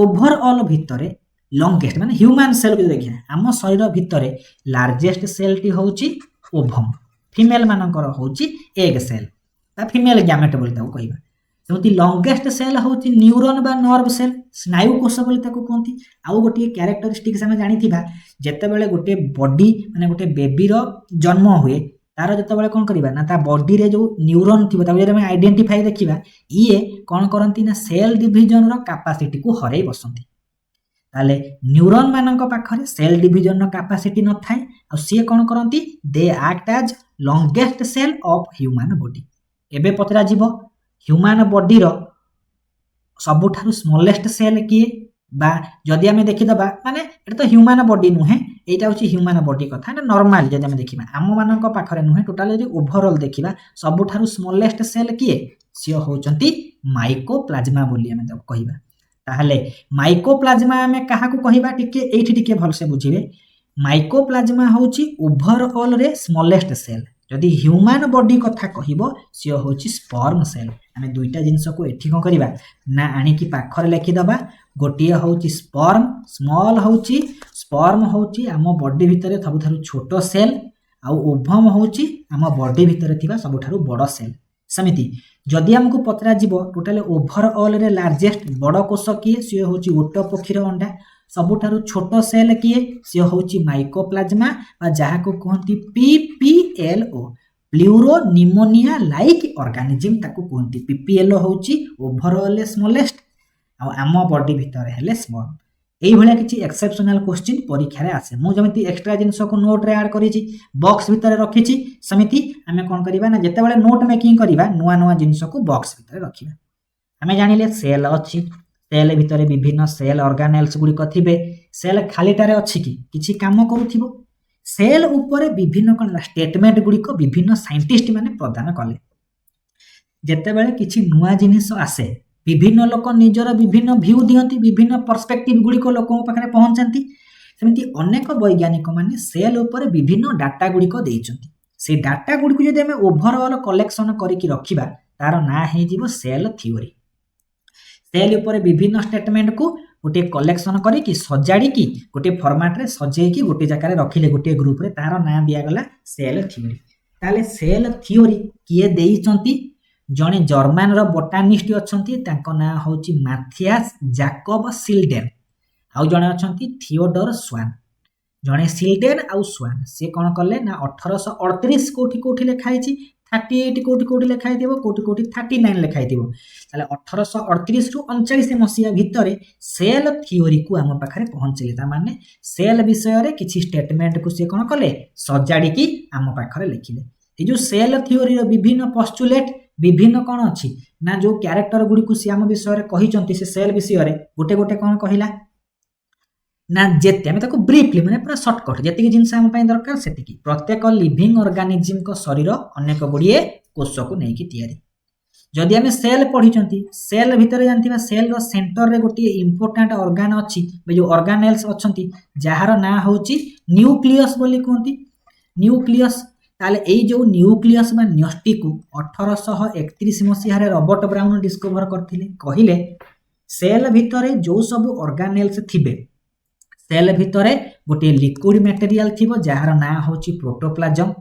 ओवरऑल भितर लंगेस्ट माने ह्यूमन सेल को देखिए आम शरीर भितर लार्जेस्ट सेल टी होची ओभम फीमेल मानकर होची एग सेल ता फीमेल गैमेट बोली ताको कहबा सेमती लंगेस्ट सेल होची न्यूरॉन बा नर्व सेल स्नायु कोष बोली ताको कहती आउ गोटे कैरेक्टरिस्टिक्स आमे जानिथिबा जेते बेले गोटे बॉडी माने गोटे बेबी रो जन्म हुए तार जेते बेले कोन करबा ना ता बॉडी रे जो न्यूरॉन थिबा ताको जे आइडेंटिफाई देखिबा ये कोन करंती ना सेल डिवीजन रो कैपेसिटी को हरै बसंती ताले न्यूरॉन मानक पाखरे सेल डिवीजन रो कैपेसिटी न थाए आ सी कोन करंती they act as longest cell of human body एबे पतरा जीवो ह्यूमन बॉडी रो सबुठारु स्मॉलेस्ट सेल किए बा जदि आमे देखि दबा माने एटा तो ह्यूमन बॉडी नुहे एटा होची ह्यूमन बॉडी कथा ना नॉर्मल जदि आमे देखिबा आम मानक पाखरे नुहे टोटल जदि ओवरऑल देखिबा सबुठारु स्मॉलेस्ट सेल किए सी होचंती माइकोप्लाज्मा बोली आमे तो कहिबा ताहले माइकोप्लाज्मा आमे काहा को कहिबा टिके एठी टिके भल से बुझिबे माइकोप्लाज्मा होची ओवरऑल रे स्मॉलेस्ट सेल जदि ह्यूमन बॉडी कथा कहिबो सी होची स्पर्म सेल आमे दुईटा जिंस को एठी को करबा ना आनी की पाखर लेखि दबा गोटिया होची स्पर्म स्मॉल होची स्पर्म होची आम बॉडी भितर सबुठारु छोटो सेल आ ओभम होची आम बॉडी भितर थिबा सबुठारु बड़ सेल समिति जदि हमको पतरा जीव टोटाल ओवरऑल रे लार्जेस्ट बड़ कोष किए सी होची ओट पक्षीर अंडा सबुठारु छोट सेल किए सी होची माइकोप्लाज्मा बा जहा को कहंती PPLO pleuro pneumonia like organism ताको कहंती पीपीएलओ होची ओवरऑल स्मॉलेस्ट आ आम बॉडी भितर हेले स्मॉल एई भलिया किछि एक्सेप्शनल क्वेश्चन परीक्षा रे आसे मु जमिति एक्स्ट्रा जिंस को नोट रे ऐड करिछि बॉक्स भितर रखिछि समिति आमे कोन करिबा ना जते बेले नोट मेकिंग करिबा नुवा नुवा जिंस को बॉक्स भितर रखिबा आमे जानिले सेल अछि सेल भितर विभिन्न सेल ऑर्गेनेल्स गुडी कथिबे सेल खालीटारे अछि कि किछि काम करूथिबो सेल ऊपर विभिन्न कोन स्टेटमेंट गुडी को विभिन्न साइंटिस्ट माने प्रदान कले जते बेले किछि नुवा जिनिस आसे विभिन्न लोक निजर विभिन्न व्यू दियंती विभिन्न पर्सपेक्टिव गुड़िक लोकों पाखरे पहुंचती सेमती अनेक वैज्ञानिक माने सेल ऊपर विभिन्न डाटा गुड़िक देइचंती से डाटा गुड़िक जदि हमें ओवरऑल कलेक्शन करिकि रखिबा तार ना हे जीवो सेल थ्योरी सेल ऊपर विभिन्न स्टेटमेंट को गोटे कलेक्शन करिकि सजाड़ी की गोटे फॉर्मेट रे सजेई की गोटे जगह रे रखिले गोटे ग्रुप रे तार ना दिया गला सेल थ्योरी ताले सेल थ्योरी किए देइचंती जने जर्मन रो बोटानिस्ट अछंती तांको ना होची माथियास जाकोब सिल्डेन आउ जने अछंती थियोडोर स्वान जने सिल्डेन आउ स्वान से कोन करले ना 1838 कोठी कोठी लिखाई छि 38 कोठी कोठी लिखाई देबो कोठी कोठी 39 लिखाई देबो ताले 1838 रु 39 मसिया भितरे सेल थ्योरी को हम पाखरे पहुंचले ता माने सेल विषय रे किछि स्टेटमेंट को से कोन करले सजाडी की हम पाखरे लिखिले ए जो सेल थ्योरी रो विभिन्न पोस्टुलेट विभिन्न कौन अच्छी ना जो क्यारेक्टर गुड़ी को सी आम विषय कहते से सेल विषय गोटे गोटे कौन कहला ना जेते आम ताको ब्रीफली माने पूरा शॉर्टकट जेतिकी जिनस आम पई दरकार सेतिकी प्रत्येक लिविंग ऑर्गेनिज्म को शरीर अनेक गुड़िए कोष को लेकिन तैयारी जदि आम सेल पढ़ी सेल भितर जानते सेल रो सेंटर रे गोटे इंपोर्टाट ऑर्गन अच्छी जो ऑर्गेनेल्स अच्छा जार ना हूँ न्यूक्लियस बोली कहती न्यूक्लियस ताले एई जो न्यूक्लियस बा न्यष्टि को 1831 मसीह रॉबर्ट ब्राउन डिस्कवर करथिले कहिले सेल भितर जो सब ऑर्गेनेल्स थिबे सेल भितर गोटे लिक्विड मटेरियल थिबो जार ना होची प्रोटोप्लाज्म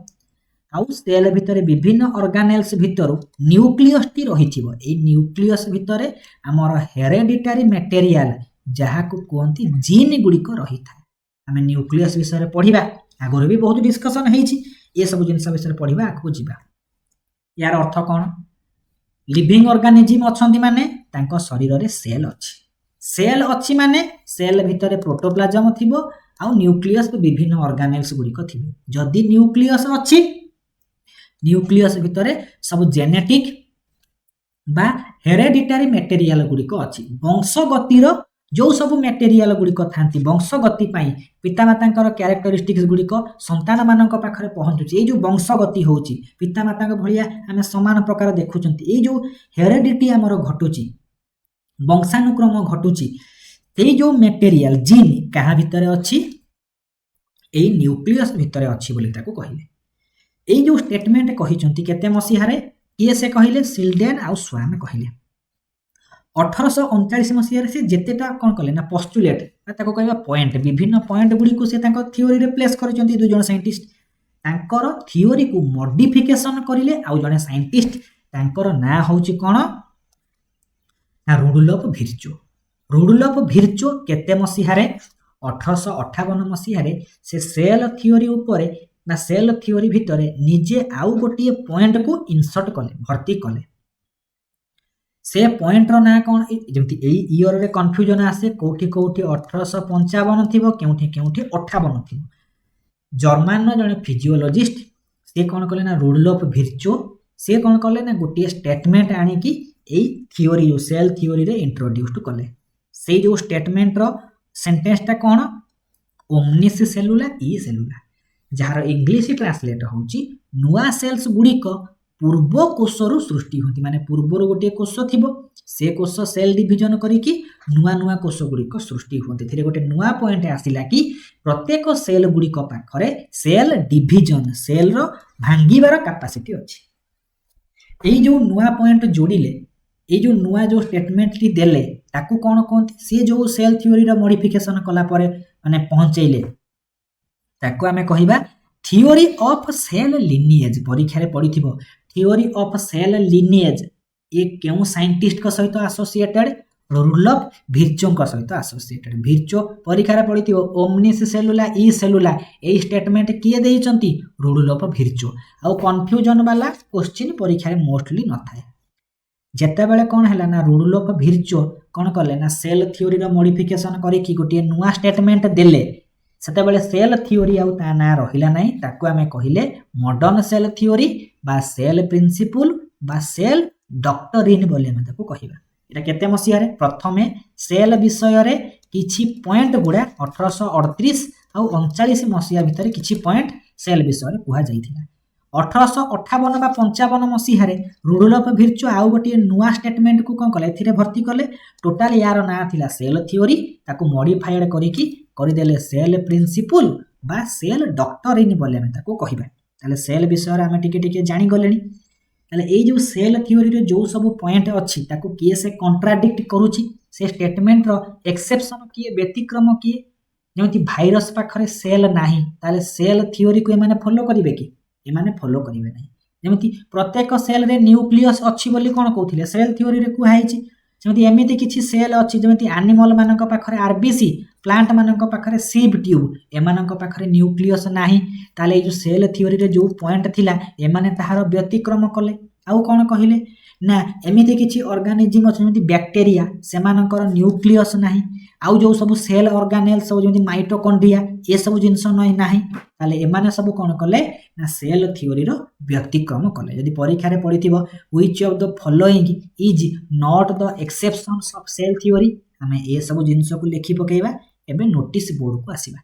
आउ सेल भितर विभिन्न ऑर्गेनेल्स भितर न्यूक्लियस टी रहिथिबो ए न्यूक्लियस भितर हमर हेरेडिटरी मटेरियल जहा को कहंती जीन गुडिक रही था आमे न्यूक्लियस विषय पढ़िबा आगुरी भी बहुत डिस्कशन होईछि ये सब जिनस विषय पढ़िबा आगु जिबा यार अर्थ कौन लिविंग ऑर्गेनिज्म अछंती माने तांको शरीर रे सेल अच्छी माने सेल भितर प्रोटोप्लाज्म थिबो आउ न्यूक्लियस विभिन्न ऑर्गेनेल्स गुडिक थिबे जदि न्यूक्लियस अच्छी न्यूक्लियस भितर सब जेनेटिक बा हेरेडिटरी मटेरियल गुडिक अच्छी वंशगतिर जो सब मटेरियल गुडिक थांती वंशगति पाई पितामातांकर क्यारेक्टरिस्टिक्स गुडिक संतान मानक पाखरे पहुंचुची ए जो वंशगति होची पितामातांक भलिया आमे समान प्रकार देखुचंती ए जो हेरेडिटी हमर घटुची वंशानुक्रम घटुची ते जो मटेरियल जीन कहा भितर अच्छी ए न्यूक्लियस भितर अच्छी बोली ताको कहिले ए जो स्टेटमेंट कहिचंती केते मसीहा रे किए से कहिले सिल्डेन आउ स्वान कहिले 1839 मसीह से जेतेटा कौन कले ना पोस्टुलेट ताको कहबा पॉइंट विभिन्न पॉइंट गुडी को से ताको थ्योरी रे प्लेस करचंती दु जण साइंटिस्ट तांकर थ्योरी को मॉडिफिकेशन करिले आउ जणे साइंटिस्ट तांकर ना होची कोन ना रुडुलफ भिर्चो केते मसीह रे 1858 मसीह रे से सेल थ्योरी ऊपर ना सेल थ्योरी भितरे निजे आउ गोटे पॉइंट को इंसर्ट कले भर्ती कले से पॉइंट रो ना कौन जमती एई ईयर रे कंफ्यूजन आसे कोठी 1855 थिबो केउठी 58 थिबो जर्मन नो जने फिजियोलॉजिस्ट से कौन कले ना रुडोल्फ भिर्चो से कौन कले ना गोटे स्टेटमेंट आनी कि एई थ्योरी जो सेल थ्योरी रे इंट्रोड्यूस्ड कले से जो स्टेटमेंट रो सेंटेंस ता कौन ओमनिस सेलुला ई सेलुला जार इंग्लिश ट्रांसलेट होची नुआ सेल्स गुडिक पूर्व कोषरु सृष्टि होती माने पूर्वर गोटे कोष थिबो से कोष सेल डिविजन करिकी नुआ नुआ कोष गुडिक सृष्टि होती थिरे गोटे नुआ पॉइंट आसिला कि प्रत्येक सेल गुडिक पाखरे cell division cell row भांगीबार capacity अछि एई जो नुआ पॉइंट जोड़िले ए जो नुआ जो स्टेटमेंट टी देले ताकू कोन कोंती से जो सेल थ्योरी रो मॉडिफिकेशन कला परे माने पहुंचैले ताकू आमे कहिबा थ्योरी ऑफ सेल लिनिएज परीक्षा रे पढिथिबो थ्योरी ऑफ सेल लिनिएज ये केउ साइंटिस्ट का सहित एसोसिएटेड रुडोल्फ भिर्चो का सहित एसोसिएटेड भिर्चो परीक्षा रे पढिथिबो ओमनिस सेलुला ई सेलुला ए स्टेटमेंट किए देइचंती रुडोल्फ भिर्चो आ कंफ्यूजन वाला क्वेश्चन परीक्षा रे मोस्टली न थाए जेते बेले कोन हैला ना रुडोल्फ भिर्चो कोन करले ना सेल थ्योरी रो मॉडिफिकेशन करिकि गोटे नुआ स्टेटमेंट देले सेते बेले सेल थ्योरी आउ ता ना रहिला नै ताको आमे कहिले मॉडर्न सेल थ्योरी बा सेल प्रिंसिपल बा सेल डॉक्टरिन बोले हम ताको कहिबा एटा केते मसिया रे प्रथमे सेल विषय रे किछि पॉइंट गुडा 1838 आउ 39 मसिया भितर किछि पॉइंट सेल विषय रे कुहा जाइथिला 1858 बा 55 मसिया रे रुडोल्फ भिर्चो आउ गोटे नुआ स्टेटमेंट को कोन कले एथिरे भर्ती कले टोटल यार ना थिला सेल थ्योरी ताको मॉडिफाइड करिकि करिदेले सेल प्रिंसिपल बा सेल डॉक्टरिन बोले हम ताको कहिबा ताले सेल विषय रे हम टिके टिके जानि गलेनी ताले एई जो सेल थ्योरी रे जो सब पॉइंट अछि ताको किए से कॉन्ट्राडिक्ट करूची से स्टेटमेंट रो एक्सेप्शन किए व्यतिक्रम किए जेमति भाइरस पाखरे सेल नाही ताले सेल थ्योरी को एमाने फॉलो करिवे कि एमाने फॉलो करिवे नाही जेमति प्रत्येक सेल रे न्यूक्लियस अछि बोली कोन कहउथिले सेल थ्योरी रे कुहाइछि जेमति एमिति किछि सेल अछि जेमति एनिमल मानक पाखरे आरबीसी प्लांट मानक पाखरे सीव ट्यूब एमानक पाखरे न्यूक्लियस नाही ताले जो सेल थ्योरी रे जो पॉइंट थिला एमाने ताहार व्यतिक्रम कले आउ कोन कहिले ना एमिति किछि ऑर्गेनिज्म अछि जेमति बैक्टीरिया सेमानकर न्यूक्लियस नाही आउ जो सब सेल ऑर्गेनेल सब जेमति माइटोकॉन्ड्रिया ए सब जिंस नाही ताले एमाने सब कोन कले ना सेल थ्योरी रो व्यतिक्रम कले यदि परीक्षा रे पढिथिबो which of the following is not the exceptions of cell theory हमें ए सब जिंस को लिखि पकेइबा एबे नोटिस बोर्ड को आसीबा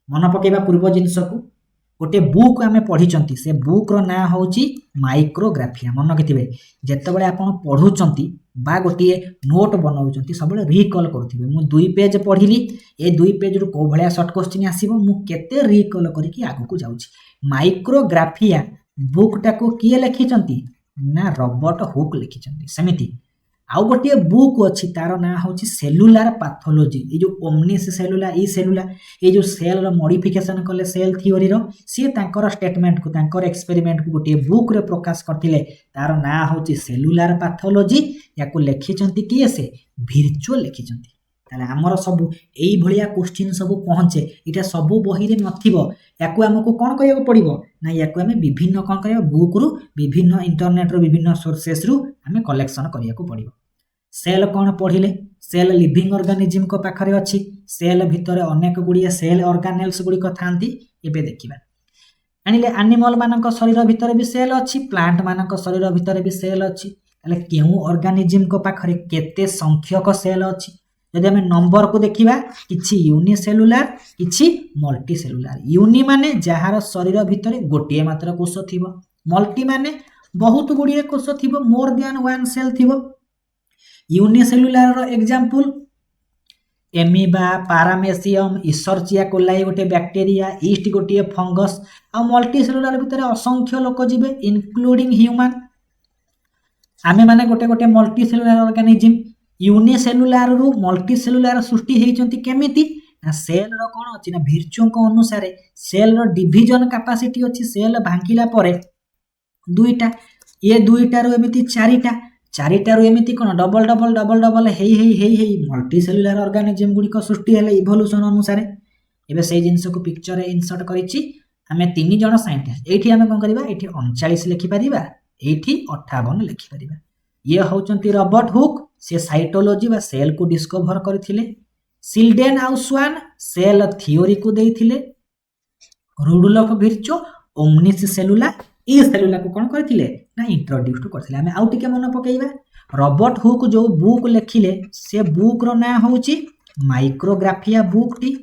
मन पकेइबा पूर्व जिंस को गोटे बुक आम पढ़ी से बुक रो ना होची माइक्रोग्राफिया मन रखिथिबे जेतेबेले आपण पढुचंती बा गोटे नोट बनाउचंती सबले रिकॉल करथिबे मु 2 पेज पढ़िली ए 2 पेज रु को भलिया शॉर्ट क्वेश्चन आसीबो मु केते रिकॉल करिकि आगु को जाउची माइक्रोग्राफिया बुक टाको किए लिखिचंती ना रॉबर्ट हुक लिखिचंती सेमिति आउ गोटे बुक अच्छी तार ना हूँ सेलुलार पैथोलॉजी ये जो ओमनिस सेलुला ई सेलुला ये जो सेल रो मॉडिफिकेशन कले सेल थ्योरी रो सी तांकर स्टेटमेंट को तांकर एक्सपेरिमेंट को गोटे बुक रे प्रकाश करथिले तार ना हूँ सेलुलार पैथोलॉजी याको लिखिचंती किए से विर्चुअल लिखिचंती ताले हमर सब एई भलिया क्वेश्चन सब पहुंचे इटा सब बही रे नथिबो याको हमको कोन करियो पड़िबो ना याको हमें विभिन्न कोन करियो बुक रु विभिन्न इंटरनेट रो विभिन्न सोर्सेस रु हमें कलेक्शन करिया को पड़िबो सेल कोन पढ़िले सेल लिविंग ऑर्गेनिज्म को पाखरे अछि सेल भितरे अनेक गुडिया सेल ऑर्गेनेल्स गुडी को थांती एबे देखिबा आनिले एनिमल मानक शरीर भितरे भी सेल अछि प्लांट मानक शरीर भितरे भी सेल अछि ताले केउ ऑर्गेनिज्म को पाखरे केते संख्यक सेल अछि यदि हमें नंबर को देखिबा किछि यूनिसेलुलार किछि मल्टीसेलुलार यूनि माने जहार शरीर भितरे गोटिए मात्र कोष थिबो मल्टी माने बहुत गुडिए कोष थिबो मोर देन वन सेल थिबो यूनिसेलुलार रो एग्जांपल एमीबा पारामेसियम इसर्चिया कोलाई गोटे बैक्टीरिया ईस्ट गोटे फंगस आ मल्टीसेलुलार भितर असंख्य लोक जिबे इंक्लूडिंग ह्यूमन आमे माने गोटे गोटे मल्टीसेलुलार ऑर्गेनिज्म यूनिसेलुलार रु मल्टीसेलुलार सृष्टि हेइचंती केमिति ना सेल रो कोन अछि ना विर्चुअल को अनुसार सेल रो डिवीजन कैपेसिटी अछि सेल भांगिला परे दुईटा ये दुईटा रो एमिति चारिटा रो एमिति कोन डबल डबल डबल डबल हेई मल्टीसेलुलार ऑर्गेनिज्म गुडी को सृष्टि हेले इवोल्यूशन अनुसार एबे सेही जिंस को पिक्चर इंसर्ट करिछि हमें 3 जण साइंटिस्ट एठी हमें कोन करबा एठी 39 लिखि परिबा एठी 58 लिखि परिबा ये होचंती रॉबर्ट हुक से साइटोलॉजी बा सेल को डिस्कवर करथिले सिल्डेन आउ स्वान सेल थ्योरी को देथिले रुडोल्फ विर्चो ओमनिस सेलुला ई सेलुला को कोन करथिले ना इंट्रोड्यूस करथिले हमें आउ टिके मन पकेइबा रॉबर्ट हुक जो बुक लिखिले से बुक रो ना होची माइक्रोग्राफिया बुक टी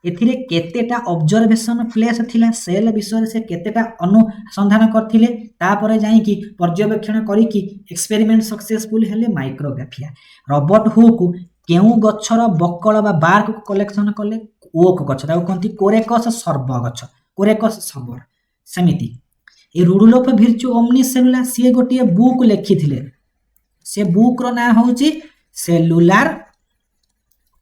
एथिरे केतेटा ऑब्जर्वेशन प्लेस थिला सेल विषय से केतेटा अनुसंधान करथिले तापरे जाई कि पर्यवेक्षण करी कि एक्सपेरिमेंट सक्सेसफुल हेले माइक्रोग्राफिया रॉबर्ट हुक केउ गछर बकल बा बार्क को कलेक्शन कले ओक गछ ताको कोंती कोरेकस सर्ब गछ कोरेकस सर्बर समिति ए रुडोल्फ विर्चो ओमनिस सेलुला से गोटे बुक लिखिथिले से बुक रो ना होची सेलुलार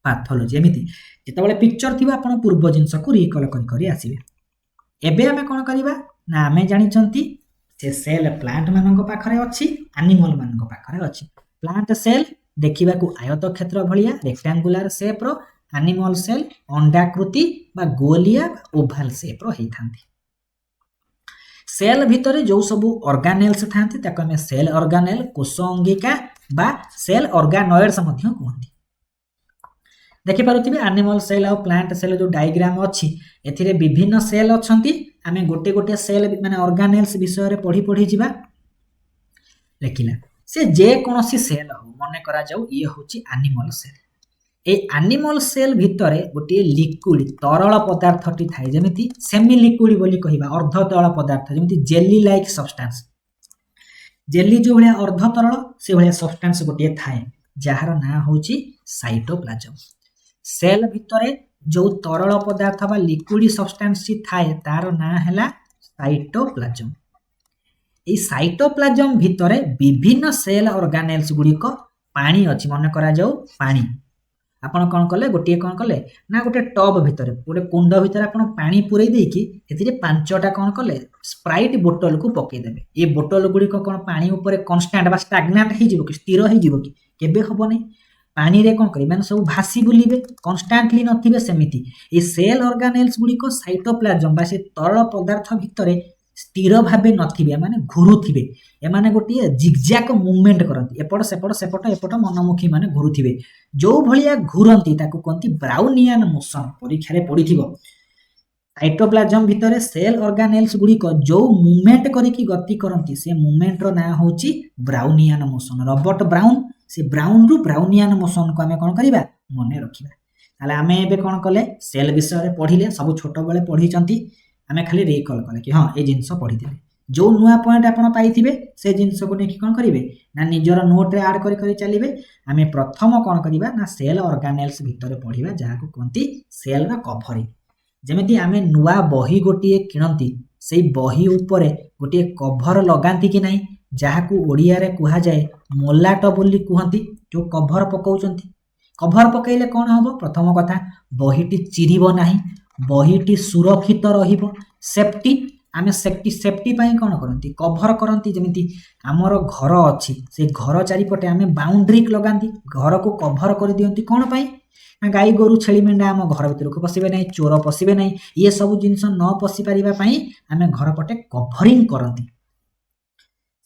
पैथोलॉजी एमिति जेतेबेले पिक्चर थिबा आपण पूर्व जिंस को रिकॉल करी आसीबे एबे हमें कोन करिबा ना हमें जानिचंती से सेल प्लांट मानक पाखरे अछि एनिमल मानक पाखरे अछि प्लांट सेल देखिबा को आयत क्षेत्र भलिया रेक्टेंगुलर शेप रो एनिमल सेल अंडाकृति बा गोलिया ओवल शेप रो हेइथांती सेल भितरे जो सब ऑर्गेनेल्स थांती ताको हमें सेल ऑर्गेनेल कोष अंगिका बा सेल ऑर्गेनॉइड्स मध्य कहंती देखि पारुथिबे एनिमल सेल और प्लांट सेल जो डायग्राम अछि एथिरे विभिन्न सेल अछंती आमे गोटे गोटे सेल माने ऑर्गेनेल्स विषय रे पढ़ी जिबा लेकिला से जे कोनोसी सेल हो मने करा जाऊ ये होची एनिमल सेल ए एनिमल सेल भितरे गोटे लिक्विड तरल पदार्थटी थाए जेमिति सेमी लिक्विड बोली कहिबा अर्ध तरल पदार्थ जेमिति जेली लाइक सब्सटेंस जेली जो भलिया अर्ध तरल से भलिया सब्सटेंस गोटे थाए जहार ना होची साइटोप्लाज्म सेल भितरे जो तरल पदार्थ बा लिक्विड सब्सटेंस थाए तार ना हैला साइटोप्लाज्म ए साइटोप्लाज्म भितरे विभिन्न सेल ऑर्गेनेल्स गुडी को पानी अछि मन करा जाऊ पानी आपण कोन कले गोटे कोन कले ना गोटे टब भितरे गोटे कुंड भितरे आपण पानी पुरै देकी एथिरे पांचटा कोन कले स्प्राइट बोतल को पके देबे ए बोतल गुडी को कोन पानी ऊपर कांस्टेंट बा स्टैग्नेंट हे जिवो कि स्थिर हे जिवो कि केबे हबो नै पानी रे कोन करी माने सब भासी बुलिबे कांस्टेंटली नथिबे सेमिति ए सेल ऑर्गेनेल्स गुडी को साइटोप्लाज्म बा से तरल पदार्थ भितरे स्थिर भाबे नथिबे माने घुरुथिबे ए माने गोटे जिगजैग मूवमेंट करंती एपड सेपड एपड मनमुखी माने घुरुथिबे जो भलिया घुरंती ताको कोंती ब्राउनियन मोशन परीक्षा रे पडिथिबो साइटोप्लाज्म भितरे सेल ऑर्गेनेल्स गुडी को जो मूवमेंट करिकि गति करंती से मूवमेंट रो ना होची ब्राउनियन मोशन रॉबर्ट ब्राउन से ब्राउन रु ब्राउनियन मोशन को हमें कोन करिबा मने रखिबा ताले हमें एबे कोन कले सेल विषय रे पढिले सब छोटो बेले पढिचंती आमे खाली रिकॉल कले कि हां ए जिंस पढ़िथिले जो नुआ पॉइंट आपण पाइथिबे से जिंस को नेकी कोन करिवे ना निजर नोट रे ऐड करि करि चलिबे आमे प्रथम कोन करिबा ना सेल ऑर्गेनेल्स भितर पढ़िबा जहा को कोंती सेल रा कवरिंग जेमिति आमे नुआ बही गोटिए किनंती सेई बही ऊपर गोटिए कवर लगांती कि नाही जहा को ओडिया रे कुहा जाय मोलाट बोली कुहंती जो कवर पकाउचंती कवर पकैले कोन हबो प्रथम कथा बहीटी चिरिबो नाही बहीटी सुरक्षित रहिबो सेफ्टी आमे सेफ्टी पाई कोन करंती कवर करंती जेमिति हमर घर अछि से घर चारिपटे आमे बाउंड्री लगांती घर को कवर कर दियंती कोन पाई गाई गोरु छेली मेंढा आम घर भीतर को पसिबे नहीं चोर पसिबे नहीं ये सब जिनस न पसि पारिबा पाई आमे घर पटे कवरिंग करंती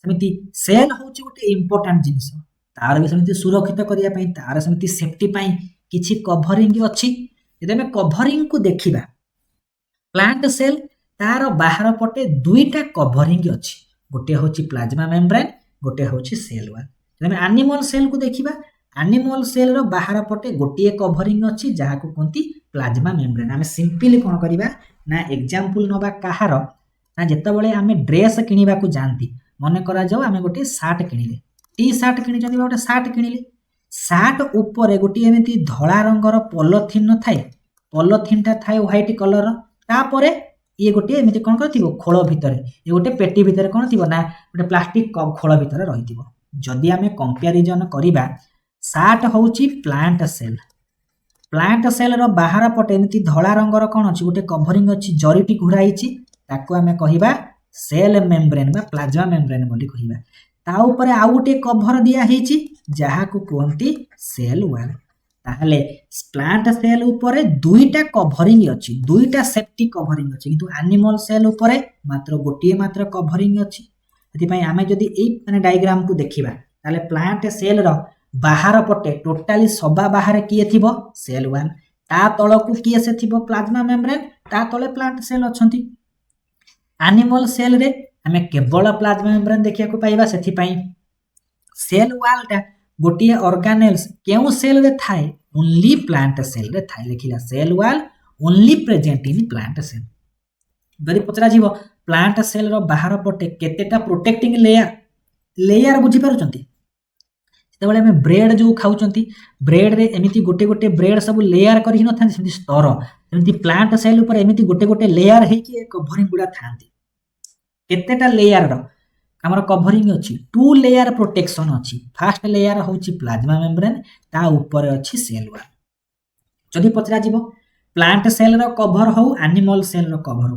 सेमिति सेल होची गोटे इंपोर्टेंट जिनिस तार भी सेमिति सुरक्षित करिया पाई तार सेमिति सेफ्टी पाई किछि कवरिंग अछि यदि आमे कवरिंग को देखिबा प्लांट सेल तार बाहर पटे दुईटा कवरिंग अछि गोटे होची प्लाज्मा मेम्ब्रेन गोटे होची सेल वॉल जदि एनिमल सेल को देखिबा एनिमल सेल रो बाहर पटे गोटिए कवरिंग अछि जहा को कोंती प्लाज्मा मेम्ब्रेन आमे सिंपली कोन करिबा ना एग्जांपल नबा कहार ना जेतबेले आमे ड्रेस किनिबा को जानती मने करा जाऊ आमे गोटे शर्ट किनिले टी शर्ट किनि जदि गोटे शर्ट किनिले शर्ट ऊपर गोटे एमिति धळा रंगर पॉलिथिन न थाए पॉलिथिन ता थाए व्हाइट कलर तापरे ये गोटे एमिति कोन करथिबो खोळ भितरे ये गोटे पेटी भितरे कोन थिबो ना गोटे प्लास्टिक खोळ भितरे रहिथिबो जदि आमे कंपैरिजन करिबा साट होची प्लांट सेल रो बाहर पटे एमिति धळा रंगर कोन अछि गोटे कवरिंग अछि जरीटी घुराइछि ताको आमे कहिबा सेल मेम्ब्रेन बा प्लाज्मा मेम्ब्रेन बोली कहिबा ता ऊपर आ गोटे कवर दिया हेछि जहा को कोंती सेल वॉल ताहले प्लांट सेल ऊपर दुईटा कवरिंग अछि दुईटा सेफ्टी कवरिंग अछि किंतु एनिमल सेल ऊपर मात्र गोटिए मात्र कवरिंग अछि एति पई आमे जदी ए माने डायग्राम को देखिबा ताले प्लांट सेल रो बाहर पटे टोटाली सबा बाहर किए थिबो सेल वॉल ता तळकु किए से थिबो प्लाज्मा मेम्ब्रेन ता तळे प्लांट सेल अछंती एनिमल सेल रे हमें केवल प्लाज्मा मेम्ब्रेन देखिया को पाइबा सेथि पई सेल वॉल ता गोटिए ऑर्गेनेल्स केउ सेल रे थाए ओनली प्लांट सेल रे थाए लिखिला cell wall only present in plant cell बरी पचरा जीवो प्लांट सेल रो बाहर पटे केतेटा प्रोटेक्टिंग लेयर बुझी पारुचंती जेतेबेले हमें ब्रेड जो खाउचंती ब्रेड रे एमिति गोटे गोटे ब्रेड सब लेयर करि न थान सेमिति स्तर सेमिति प्लांट सेल ऊपर एमिति गोटे गोटे लेयर हे कि कवरिंग गुडा थांती केतेटा लेयर रो हमर कवरिंग अछि टू लेयर प्रोटेक्शन अछि फर्स्ट लेयर होछि प्लाज्मा मेम्ब्रेन ता ऊपर अछि सेल वॉल जदि पचरा जीवो प्लांट सेल रो कवर हो एनिमल सेल रो कवर हो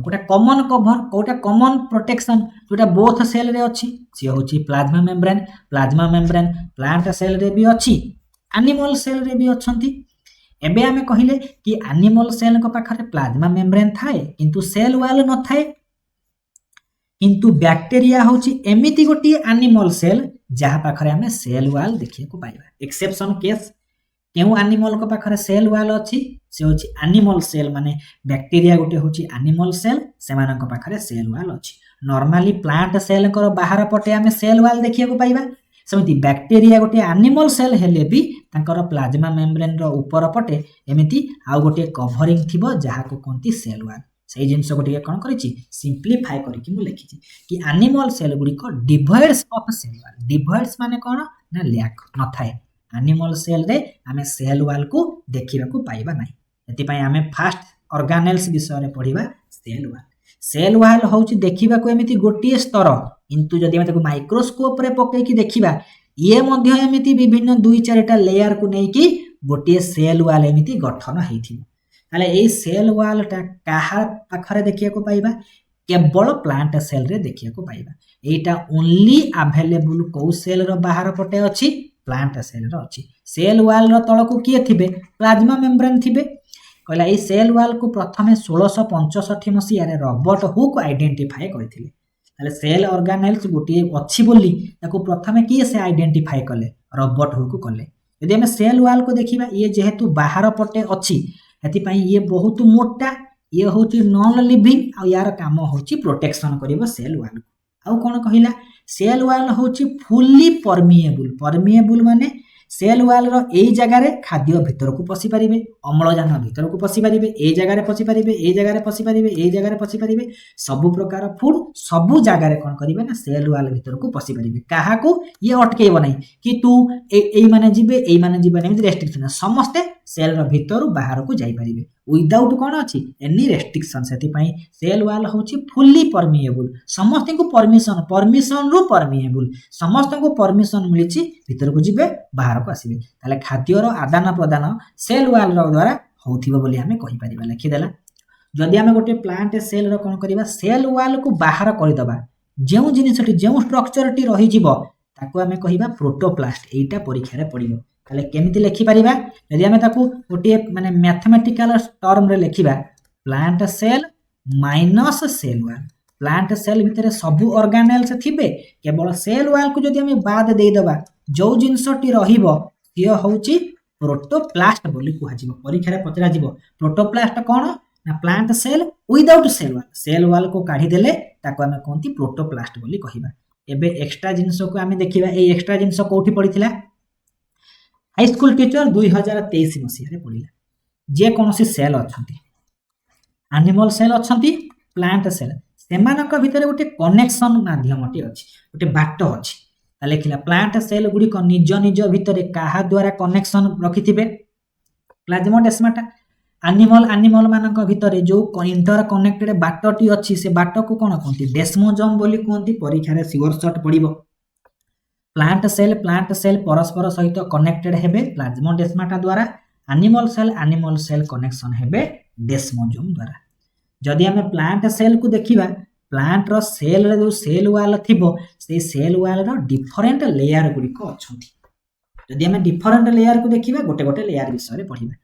कोटा कॉमन प्रोटेक्शन जोटा बोथ सेल रे अछि से होछि प्लाज्मा मेम्ब्रेन प्लांट सेल रे भी अछि एनिमल सेल रे भी अछंती एबे हमें कहिले कि एनिमल सेल को पाखरे प्लाज्मा मेम्ब्रेन थाए किंतु सेल वॉल न थाए किंतु बैक्टीरिया होछि एमिति गोटी एनिमल सेल जहा पाखरे हमें सेल वॉल देखिए को पाइबा एक्सेप्शन केस केउ एनिमल को पाखरे सेल वॉल अछि से होछि एनिमल सेल माने बैक्टीरिया गोटे होछि एनिमल सेल सेमानन को पाखरे सेल वॉल अछि नॉर्मली प्लांट सेल को बाहर पटे हमें सेल वॉल देखिए को पाइबा सेमिति बैक्टीरिया गोटे एनिमल सेल हेले भी तांकर प्लाज्मा मेम्ब्रेन रो ऊपर पटे एमिति आ गोटे कवरिंग थिबो जहा को कोंती सेल वॉल से जिनस गोटे कोन करिछि सिंपलीफाई करिकि मु लिखिछि कि एनिमल सेल गुडी को devoid of cell wall devoid माने कोन ना लैक न थाए एनिमल सेल रे हमें सेल वॉल को देखिबा को पाइबा नै एति पई हमें फर्स्ट ऑर्गेनेल्स विषय रे पढिबा सेल वॉल होउछि देखिबा को एमिति गोटिए स्तर किंतु जदि हम ताको माइक्रोस्कोप रे पकै कि देखिबा ये मध्य एमिति विभिन्न दुई चारटा लेयर को नै कि गोटिए सेल वॉल एमिति गठन हेथिबो ताले ए सेल वॉल ता काहा पाखरे देखिया को पाइबा केवल प्लांट सेल रे देखिया को पाइबा एटा ओनली अवेलेबल को सेल रो बाहर पटे अछि प्लांट सेल रो अछि सेल वॉल रो तळ को किए थिबे प्लाज्मा मेम्ब्रेन थिबे कहला ए सेल वॉल को प्रथमे 1665 मसिया रे रॉबर्ट हुक आइडेंटिफाई करथिले ताले सेल ऑर्गेनेल्स गोटी अछि बोली ताको प्रथमे किए से आइडेंटिफाई करले रॉबर्ट हुक करले यदि हम सेल वॉल को देखिबा ये जेहेतु बाहर पटे अछि एति पई ये बहुत मोटा ये होची नॉन लिविंग आ यार काम होची प्रोटेक्शन करिवो सेल वॉल आ कोन कहिला सेल वॉल होची फुल्ली परमिएबल माने सेल वाल रो एई जगह रे खाद्य भीतर को पसी परिबे, अम्लजान भीतर को पसी परिबे, एई जगह रे पसी परिबे, एई जगह रे पसी परिबे, एई जगह रे पसी परिबे, सब प्रकार फूड सब जगह रे कोन करिवे ना सेल वाल भीतर को पसी परिबे। काहा को ये अटकेइबो नै कि तू एई माने जिबे एई माने जिबे नै, रेस्ट्रिक्शन समस्त सेल रो भीतर बाहर को जाई परिबे विदाउट कोन अछि एनी रेस्ट्रिक्शन। सेति पई सेल वाल होछि फुल्ली परमिएबल, समस्त को परमिशन रो परमिएबल, समस्त को परमिशन मिलिछि भीतर को जिबे बाहर को आसीबे। ताले खाद्य रो आदान प्रदान सेल वाल रो द्वारा होथिबो बोली हमें कहि परिबा। लिखि देला जदि हमें गोटे प्लांट सेल रो कोन करिबा सेल वाल को बाहर करि दबा, जेउ जिनिसटी जेउ स्ट्रक्चरटी रहि जिवो ताको हमें कहिबा प्रोटोप्लास्ट। एटा परीक्षा रे पडिबो। ताले केमिति लिखि परिबा, यदि हमें ताको गोटे माने मैथमेटिकल टर्म रे लिखिबा plant cell minus cell wall. Plant cell भितर सब ऑर्गेनेल्स थिबे, केवल सेल वाल को जदि हमें बाद देई दबा जो जिनिसटी रहिबो सियो होउची प्रोटोप्लास्ट बोली कुहा जिवो। परीक्षा रे पचरा जिवो प्रोटोप्लास्ट कोन ना plant cell without cell wall. Cell wall को काढी देले ताको हमें कोनती प्रोटोप्लास्ट बोली कहिबा। एबे एक्स्ट्रा जिनिस को हमें देखिबा। ए एक्स्ट्रा जिनिस कोठी पडिथिला हाई स्कूल टीचर 2023 मसीह रे पडिला। जे कोनोसी सेल अछंती, एनिमल सेल अछंती, प्लांट सेल, सेमानक भितर गोटे कनेक्शन माध्यमटी अछि, गोटे बाट अछि। ताले लिखिला प्लांट सेल गुडी को निज निज भितर काहा द्वारा कनेक्शन रखिथिबे प्लाज्मोडेस्माटा। एनिमल मानक भितर जो इंटर कनेक्टेड बाटटी अछि से बाट को कोन कहंती डेस्मोजोम बोली कहंती। परीक्षा रे सिवर शॉट पडिबो। प्लांट सेल परस्पर सहित कनेक्टेड हेबे प्लाज्मोडेस्माटा द्वारा, एनिमल सेल कनेक्शन हेबे डेस्मोजोम द्वारा। जदि हमें प्लांट सेल को देखिबा, प्लांट रो सेल रे जो सेल वाल थिबो से सेल वाल रो डिफरेंट लेयर गुडी को अछंती। जदि हमें डिफरेंट लेयर को देखिबा गोटे गोटे लेयर विषय रे पढिबा।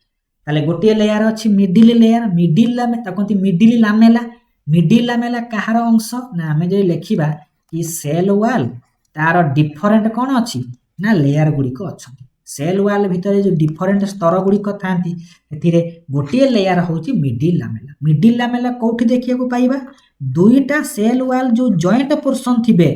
ताले गोटे लेयर अछि मिडिल लेयर, मिडिल लामे ताकंती मिडिल लामेला। मिडिल लामेला कहार अंश ना हमें जे लेखिबा कि सेल वाल तार डिफरेंट कोन अछि ना लेयर गुडी को अछंती। सेल वाल भितर जो डिफरेंट स्तर गुडी को थांती एथिरे गोटे लेयर होची मिडिल लामेला। मिडिल लामेला कोठी देखिया को पाइबा दुईटा सेल वाल जो joint portion थिबे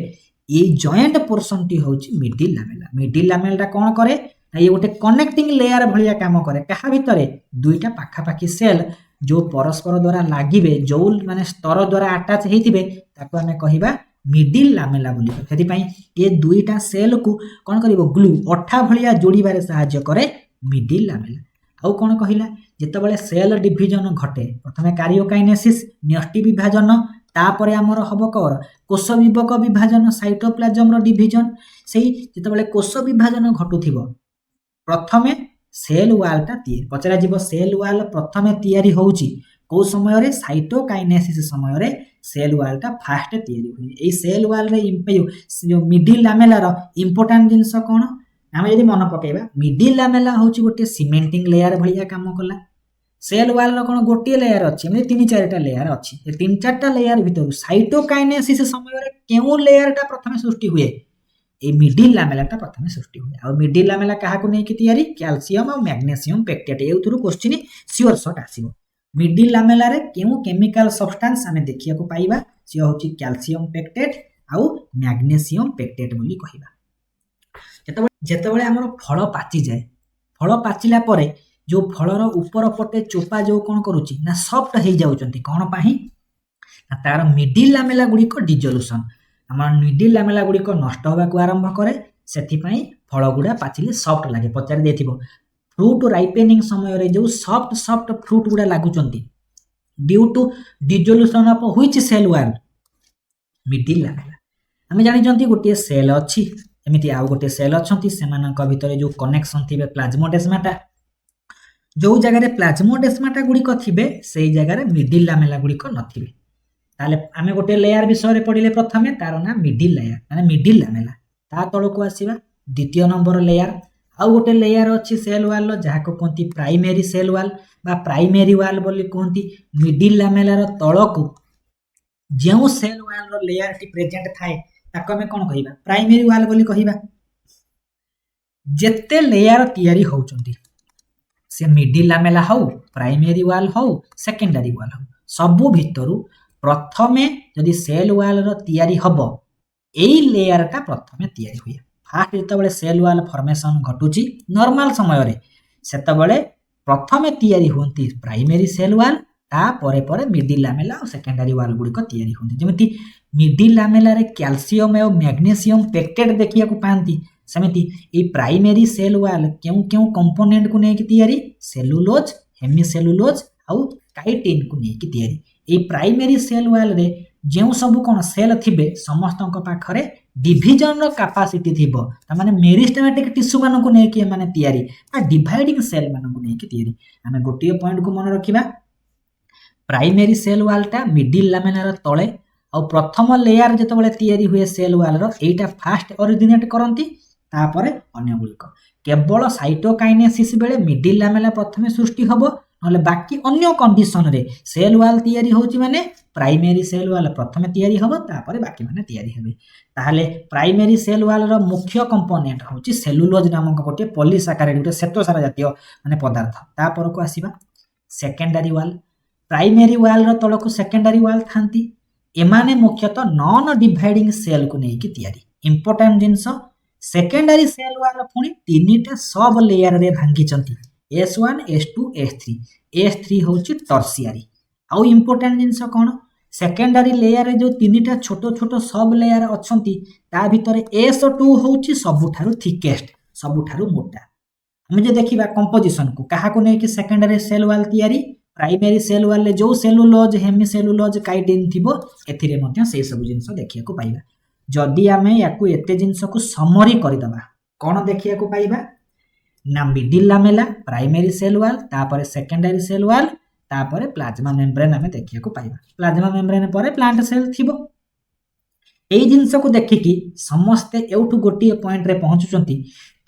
a joint portion T होची मिडिल लामेला। मिडिल लामेला कोन करे ना ये गोटे कनेक्टिंग लेयर भलिया काम करे। कहा भितरे दुईटा पाखा पाखी सेल जो परस्पर द्वारा लागिबे जो माने स्तर द्वारा अटैच हेतिबे ताको हमें कहिबा मिडिल लामेला बोली। सेति पई ये दुईटा सेल को कोन करिवो ग्लू अठा भलिया जोड़ी बारे सहायता करे मिडिल लामेला। आउ कोन कहिला जेतबेले सेल डिविजन घटे प्रथमे कारियोकाइनेसिस न्यष्टि विभाजन, तापरे हमर हबो कर कोष विभक विभाजन साइटोप्लाज्म रो डिविजन। सेही जेतबेले कोष विभाजन घटुथिबो प्रथमे सेल वालटा तयारी पचरा जीव। सेल वाल प्रथमे तयारी होउची को समय रे साइटोकाइनेसिस समय रे सेल वालटा फास्ट तयारी होई। ए सेल वाल रे जो मिडिल लामेला रो इंपोर्टेंट जिंस कोन हमें यदि मन पकेबा मिडिल लामेला होउची गोटे सीमेंटिंग लेयर भलिया काम कला। सेल वाल रो कोन गोटे लेयर अछि म्हणजे 3-4टा लेयर अछि। ए 3-4टा लेयर भितर साइटोकाइनेसिस समय रे केउ लेयरटा प्रथमे सृष्टि हुए ए मिडिल लामेलाटा प्रथमे सृष्टि हुए। आ मिडिल लामेला काहा को नै कि तयारी कैल्शियम और मैग्नीशियम पेक्टेट। ए उतरु क्वेश्चन श्योर शॉट आसीबो। मिडिल लामेला रे केउ केमिकल सब्सटेंस हमें देखिया को पाइबा से होची कैल्शियम पेक्टेट आउ मैग्नीशियम पेक्टेट बोली कहिबा। जेतबेले हमर फल पाची जाय, फल पाचिला परे जो फलर ऊपर पटे चोपा जो कोन करूची ना सॉफ्ट हे जाउचंती कोन पाही ना तार मिडिल लामेला गुडी को डिसोल्यूशन। हमर मिडिल लामेला गुडी को नष्ट होबा को आरंभ करे, सेति पई फल गुडा पाचिले सॉफ्ट लागे। पचारि देथिबो फ्रूट राइपेनिंग समय रे जो सॉफ्ट फ्रूट गुडा लागुचंती due to dissolution of which cell wall middle lamella. हमें जानि जंती गोटे सेल अछि एमिति आउ गोटे सेल अछंती सेमानक भितरे जो कनेक्शन थिबे प्लाज्मोडेस्माटा। जो जगह रे प्लाज्मोडेस्माटा गुडी को थिबे सेही जगह रे मिडिल लामेला गुडी को नथिबे। ताले आमे गोटे लेयर विषय रे पढिले प्रथमे तार ना मिडिल लेयर माने मिडिल लामेला। ता तळ को आसीबा द्वितीय नंबर लेयर। आउ गोटे लेयर अछि सेल वाल जहा को कोंती प्राइमरी सेल वाल बा प्राइमरी वाल बोली कोंती। मिडिल लामेला रो तळ को जेउ सेल वाल रो लेयर टी प्रेजेंट थाए ताको हमें कोन कहिबा प्राइमरी वाल बोली कहिबा। जेते लेयर तयारी होउचंती से मिडिल लामेला हो प्राइमरी वाल हो सेकेंडरी वाल हो सबु भितरु प्रथमे जदि सेल वाल रो तयारी हबो एई लेयर टा प्रथमे तयारी हुए। फास्ट जितेबाला सेल वाल फॉर्मेशन घटुची नॉर्मल समय रे सेतेबाला प्रथमे तैयारी होती प्राइमरी सेल वाल तापरे परे मिडिल लामेला और सेकेंडरी वाल गुड़िक तैयारी होती जमी मिडिल लामेला रे कैल्शियम और मैग्नीशियम पेक्टेड देखिया को पाती सेमिति ए प्राइमरी सेल वाल क्यों क्यों कंपोनेंट को नेकी तैयारी सेलुलोज हेमिसेलुलोज आउ काइटिन को नेकी तैयारी ए प्राइमरी सेल वाल रे जो सब कौन सेल थिबे समस्त पाखरे डिविजन रो कैपेसिटी थिबो त माने मेरिस्टेमेटिक टिश्यू मानन को नेकी माने तैयारी आ डिवाइडिंग सेल मानन को नेकी तैयारी आमे गोटिए पॉइंट को मन रखिबा प्राइमरी सेल वालटा मिडिल लामेनार तले और प्रथम लेयर जेतबेले तैयारी हुए सेल वाल रो एटा फास्ट ओरिजिनेट करंती तापरे अन्य गुलिक केवल साइटोकाइनेसिस बेले मिडिल लामेला प्रथमे सृष्टि हबो नले बाकी अन्य कंडीशन रे सेल वाल तैयारी होची माने प्राइमरी सेल वाल प्रथमे तैयारी हबो तापरे बाकी माने तैयारी हेबे ताहले प्राइमरी सेल वाल रो मुख्य कंपोनेंट होची सेलुलोज नामक गोटे पॉलीसैकेराइड गोटे श्वेतसार जातीय माने पदार्थ तापर को आसीबा सेकेंडरी वाल प्राइमरी वाल रो तळको सेकेंडरी वाल थांती एमाने मुख्यतः नॉन डिवाइडिंग सेल को नेकी तैयारी इंपोर्टेंट जिंस सेकेंडरी सेल वाल पुणी तीनटा सब लेयर रे भांगी चंती S1 S2 S3 S3 होची टर्शियरी आउ इंपोर्टेंट जिंस कोन सेकेंडरी लेयर रे जो तीनटा छोट छोट सब लेयर अछंती ता भितरे S2 होची सबुठारु थिकेस्ट सबुठारु मोटा हम जे देखिबा कंपोजिशन को काहा को नेकी सेकेंडरी सेल वाल तैयारी प्राइमरी सेल वाल रे जो सेलुलोज हेमिसेलुलोज काइटिन थिबो एथिरे मध्ये से सब जिंस देखिया को पाइबा जदि आमे याकू एते जिंस को समरी करदबा कोन देखिया को पाइबा ना middle lamella primary cell wall तापरे सेकेंडरी सेल वाल तापरे प्लाज्मा मेम्ब्रेन आमे देखिया को पाइबा प्लाज्मा मेम्ब्रेन परे प्लांट सेल थिबो एई जिंस को देखिकी समस्ते एउठु गोटिए पॉइंट रे पहुंचुचंती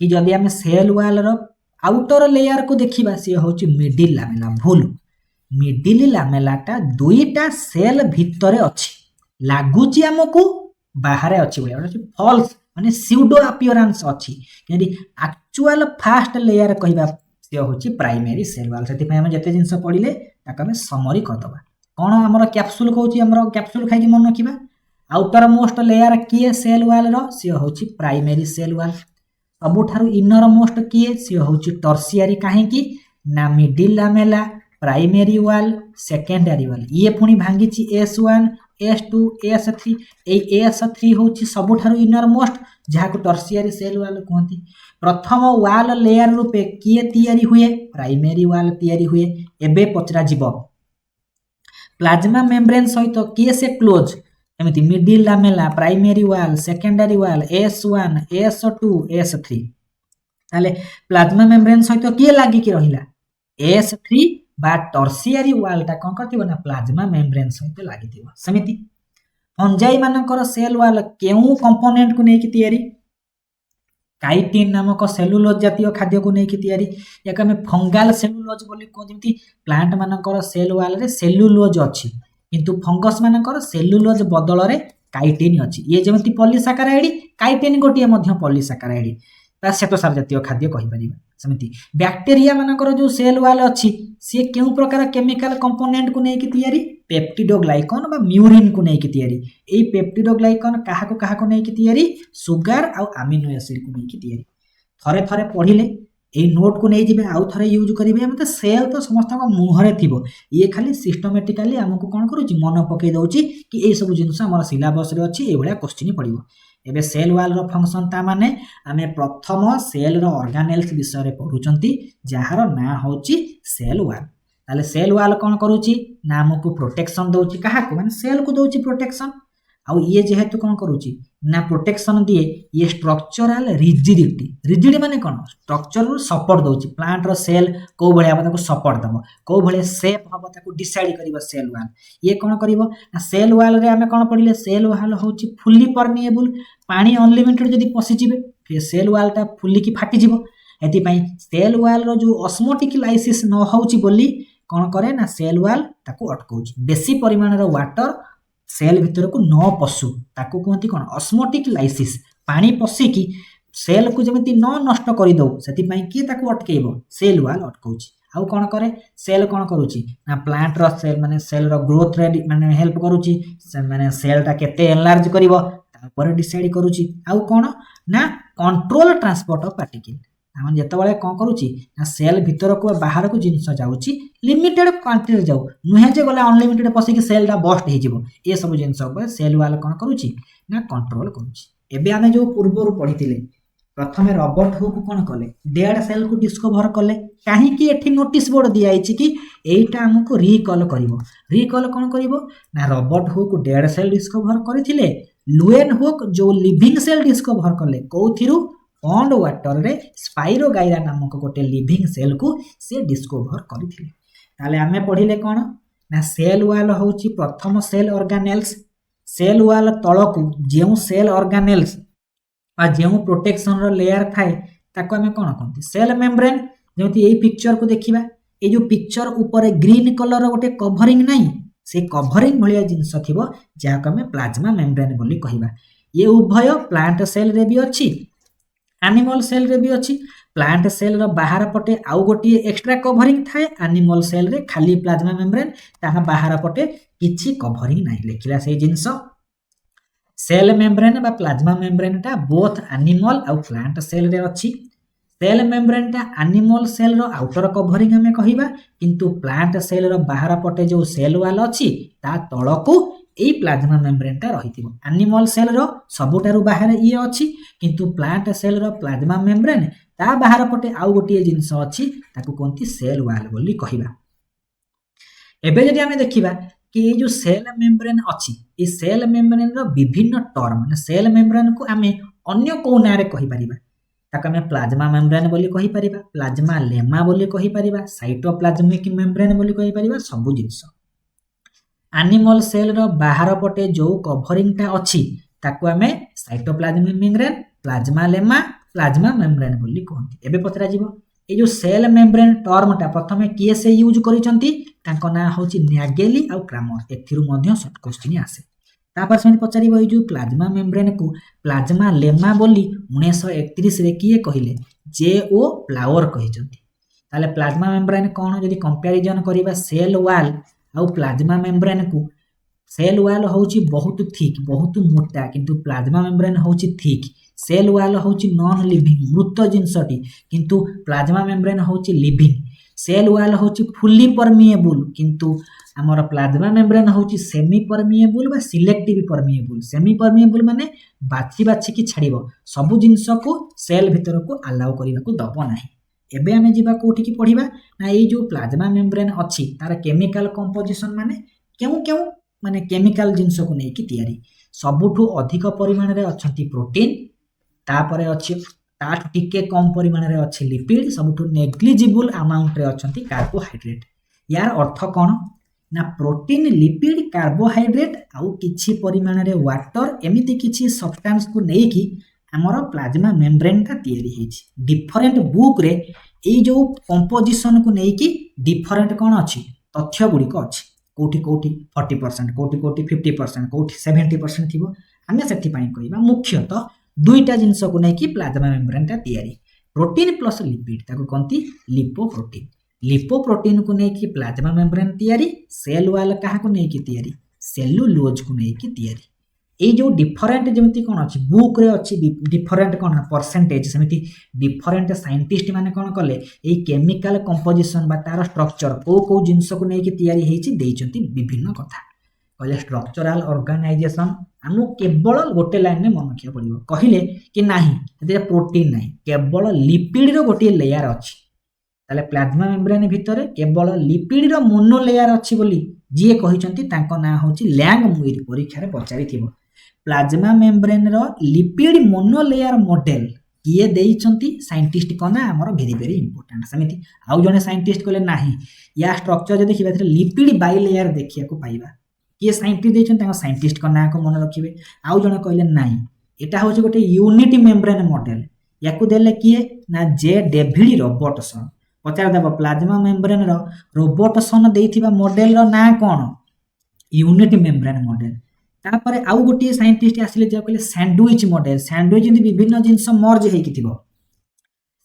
कि जदि आमे सेल वाल रो आउटर लेयर को देखिबा से होची मिडिल लामेला भूल मिडिल लामेलाटा दुईटा सेल भितरे अछि लागुची हमकु बाहर अच्छी फॉल्स माने स्यूडो अपीयरेंस अच्छी कि एक्चुअल फास्ट लेयर कहबा से होची प्राइमरी सेल वाल सेति हम जते जिंस पढिले ताका हम समरी करदबा कोन हमर कैप्सूल कहूची हमर कैप्सूल खाइ मन रखिबा आउटर मोस्ट लेयर किए सेल वाल रो से होची primary cell wall सबुठारु inner most किए से होची टर्शियरी काहे कि ना मिडिल लामेला प्राइमरी वाल सेकेंडरी वाल ये पुणी भांगी S1 S2 S3 ए S3 होची सबुठारु इनर मोस्ट जहाको टर्शियरी सेल वाल कहती प्रथम वाल लेयर रूपे किए तैयारी हुए प्राइमरी वाल तैयारी हुए एबे पचरा जीव प्लाज्मा मेम्ब्रेन सहित किए से क्लोज एमिति मिडिल लामेला प्राइमरी वाल सेकेंडरी वाल S1 S2 S3 ताले प्लाज्मा मेम्ब्रेन सहित किए लागी कि रहिला S3 बा टर्शियरी वालटा कौन करथिबो ना प्लाज्मा मेम्ब्रेन सहित लागिथिबो समिति फंजाई मानकर सेल वाल केउ कंपोनेंट को नेकी तैयारी काइटिन नामक सेलुलोज जातीय खाद्य को नेकी तैयारी याक हम फंगाल सेलुलोज बोली को जेमति प्लांट मानकर सेल वाल रे सेलुलोज अछि किंतु फंगस मानकर सेलुलोज बदल रे काइटिन अछि ये जेमति पॉलीसैकेराइड काइटिन गोटिए मध्य पॉलीसैकेराइड ता श्वेतसार जातीय खाद्य कहि परिबा समिति बैक्टीरिया मानकर जो सेल वाल अछि से केउ प्रकार केमिकल कंपोनेंट को नेकी तैयारी पेप्टिडोग्लाइकन बा म्यूरिन को नेकी तैयारी एई पेप्टिडोग्लाइकन काहा को नेकी तैयारी सुगर आ अमीनो एसिड को नेकी तैयारी थरे थरे पढिले एई नोट को नै जिबे आउ थरे यूज करिवे हम त सेल तो समस्त का मुहरे थिबो ये खाली सिस्टमैटिकली हमको कोन करूची मन पकई दउची कि एई सब जिंस हमर सिलेबस रे अछि एई भलिया क्वेश्चन पडिबो एबे सेल वाल रो फंक्शन ता माने आमे प्रथम सेल रो ऑर्गेनेल्स विषय रे पढुचंती जहार ना होची सेल वाल ताले सेल वाल कोन करूची ना हमको प्रोटेक्शन दउची काहा को माने सेल को दउची प्रोटेक्शन आउ ये जेहेतु कोन करूची ना प्रोटेक्शन दिए ये स्ट्रक्चरल रिजिडिटी माने कोन स्ट्रक्चरल सपोर्ट दउची प्लांट रो सेल को भलिया ताको सपोर्ट दबो को भले शेप हबो ताको डिसाइड करिवो सेल वाल ये कोन करिवो ना सेल वाल रे हमें कोन पढिले सेल वाल होची फुल्ली परमिएबल पानी अनलिमिटेड जदी पसी जिवे फिर सेल वालटा फुल्ली की फाटी जिवो एति पई सेल वाल रो जो ऑस्मोटिक लाइसिस न होउची बोली कोन करे ना सेल वाल ताको अटकाउची बेसी परिमाण रो वाटर सेल भितर को न पशु ताको कहती कोन ऑस्मोटिक लाइसिस पानी पसी की सेल को जेमिति न नष्ट करि दउ सेति पई की ताको अटकेइबो सेल वाल अटकाउची आउ कोन करे सेल कोन करूची ना प्लांट रो सेल माने सेल रो ग्रोथ रे माने हेल्प करूची से माने सेल टा केते एनलार्ज करिवो तापर डिसाइड करूची आउ कोन ना कंट्रोल ट्रांसपोर्ट ऑफ पार्टिकल हम जितेबाला कौन करुच्ची ना सेल भितर को बाहर को जिनस जाऊँगी लिमिटेड क्वांटिटी जाऊ नुहे जे गला अनलिमिटेड पशिक सेलटा बस्ट हो ये सब जिन सेल वाल कौन करुच्ची ना कंट्रोल करुच्ची एबे आमे जो पूर्व पढ़ी प्रथमे रॉबर्ट हुक कौन कले डेड सेल को डिस्कवर कले कहीं एठी नोटिस बोर्ड दिखाई कि एटा हमको रिकॉल करिवो रिकॉल कौन करिवो ना Robert Hooke dead cell discover करथिले लुएन हुक जो लिविंग सेल डिस्कवर कले कोथिरु पॉन्ड वाटर रे स्पाइरोगाइरा नामक गोटे लिविंग सेल को से डिस्कवर करथिले ताले आमे पढ़िले कौन ना सेल वाल होची प्रथम सेल ऑर्गेनेल्स सेल वाल तळकु जेउ सेल ऑर्गेनेल्स आ जेउ प्रोटेक्शन रो लेयर थाए ताको आमे कोन कहंती सेल मेम्ब्रेन जेमति एई पिक्चर को देखिबा ए जो पिक्चर ऊपर ग्रीन कलर गोटे कवरिंग नाही से कवरिंग भलिया जिंस थिबो जाको आमे प्लाज्मा मेम्ब्रेन बोली कहिबा ये उभय प्लांट सेल रे भी अछि एनिमल सेल रे भी अछि प्लांट सेल रो बाहर पटे आउ गोटी एक्स्ट्रा कवरिंग थाए एनिमल सेल रे खाली प्लाज्मा मेम्ब्रेन ताहा बाहर पटे किछि कवरिंग नाही लेखिला से जिंस सेल मेम्ब्रेन बा प्लाज्मा मेम्ब्रेन टा बोथ एनिमल आउ प्लांट सेल रे अछि सेल मेम्ब्रेन टा animal cell row outer covering हमें कहिबा किंतु प्लांट सेल रो बाहर पटे जो सेल वाल अछि ता तळकु एई प्लाज्मा मेम्ब्रेन टा रहितिबो एनिमल सेल रो सबुटारु बाहर ये अछि किंतु plant cell row plasma membrane ता बाहर पटे आउ गोटी जिंस अछि ताकु कोंती सेल वाल बोली कहिबा एबे जदि हमें देखिबा कि ये जो सेल मेम्ब्रेन अछि ए सेल मेम्ब्रेन रो विभिन्न टर्म माने सेल मेम्ब्रेन को हमें अन्य को नारे कहि परिबा ताका हमें प्लाज्मा मेम्ब्रेन बोली कहि परिबा प्लाज्मा लेमा बोली कहि परिबा साइटोप्लाज्मिक मेम्ब्रेन बोली कहि परिबा सब जिंस एनिमल सेल रो बाहर पटे जो कवरिंग टा अछि ताको हमें cytoplasmic membrane plasma lemma plasma membrane बोली कहंती एबे पतरा जीवो ए जो सेल मेम्ब्रेन टर्म टा प्रथमे किए से यूज करिसंती तांको ना होची न्यागेली आ क्रामर एथिरु मध्य शॉर्ट क्वेश्चन आसे तापर से पचारिबो ए जो प्लाज्मा मेम्ब्रेन को प्लाज्मा लेमा बोली 1931 रे किए कहिले जे ओ फ्लावर कहिसंती ताले प्लाज्मा मेम्ब्रेन कोन जदी कंपैरिजन करिबा सेल वॉल आ प्लाज्मा मेम्ब्रेन को सेल वॉल होची बहुत थिक बहुत मोटा किंतु प्लाज्मा मेम्ब्रेन होची थिक सेल वॉल होची नॉन लिविंग मृत जिंसटी किंतु प्लाज्मा मेम्ब्रेन होची लिविंग सेल वॉल होची फुल्ली परमिएबल किंतु हमर प्लाज्मा मेम्ब्रेन होची सेमी परमिएबल बा सिलेक्टिव परमिएबल सेमी परमिएबल माने बाछि बाछि की छाड़िबो सब जिंस को सेल भीतर को अलाउ करिबा को दबो नाही एबे हमें जिबा कोठी की पढिबा ना ए जो प्लाज्मा मेम्ब्रेन अछि तार केमिकल कंपोजिशन माने केउ केउ माने केमिकल जिंस को नै की तयारी सबुठु अधिक परिमाण रे अछंती प्रोटीन तापरे अछि ताठ टिके कम परिमाण रे अछि लिपिड सबुठु नेग्लिजिबल अमाउंट रे अछंती कार्बोहाइड्रेट यार अर्थ कोन ना प्रोटीन लिपिड कार्बोहाइड्रेट आउ किछि परिमाण रे वाटर एमिति किछि सब्सटेंस को नै की हमर प्लाज्मा मेम्ब्रेन का तयारी हेछि डिफरेंट बुक रे ए जो कंपोजिशन को नै की डिफरेंट कोन अछि तथ्य गुडी को अछि कोठी कोठी 40% कोठी कोठी 50% कोठी 70% थिबो हमें सेठी पई कहिबा मुख्यतः दुईटा जिंस को नै की प्लाज्मा मेम्ब्रेन ता तयारी प्रोटीन प्लस लिपिड ताको कोंती लिपोप्रोटीन को नै की प्लाज्मा मेम्ब्रेन तयारी सेल वाल कहा को नै की तयारी सेलुलोज को नै की तयारी ए जो डिफरेंट जेमिति कोन अछि बुक रे अछि डिफरेंट कोन परसेंटेज सेमिति डिफरेंट साइंटिस्ट माने कोन कले ए केमिकल कंपोजिशन बा तार स्ट्रक्चर को जिंस को नै की तयारी हेछि देइचंती विभिन्न कथा कहले स्ट्रक्चरल ऑर्गेनाइजेशन हमु केवल गोटे लाइन में मन रखिया पड़िबो कहिले कि नाही एते प्रोटीन नाही केवल लिपिड रो गोटे लेयर अछि ताले प्लाज्मा मेम्ब्रेन भितरे केवल लिपिड रो मोनो लेयर अछि बोली जे कहिचंती तांको ना होची लैंग मुइर परीक्षा रे पचारि थिबो प्लाज्मा मेम्ब्रेन रो लिपिड मोनो लेयर मॉडल किए देइचंती साइंटिस्ट कोना हमर वेरी वेरी इंपोर्टेंट समिति आउ जने साइंटिस्ट कहले नाही या स्ट्रक्चर जे देखिबा लिपिड बाइ लेयर देखिया को पाइबा किए साइंटिस्ट देइचंती तांको साइंटिस्ट को ना को मन रखिबे आउ जने कहले नाही एटा होची गोटे यूनिट मेम्ब्रेन मॉडल याकू देले किए ना जे डेविड रॉबर्टसन पचार देबो प्लाज्मा मेम्ब्रेन रो रॉबर्टसन देइथिबा मॉडल रो ना कोन यूनिट मेम्ब्रेन मॉडल तापरे आउ गोटे साइंटिस्ट आसिले जे कहले सैंडविच मॉडल सैंडविच जंती विभिन्न जिंस मर्ज हेकि थिबो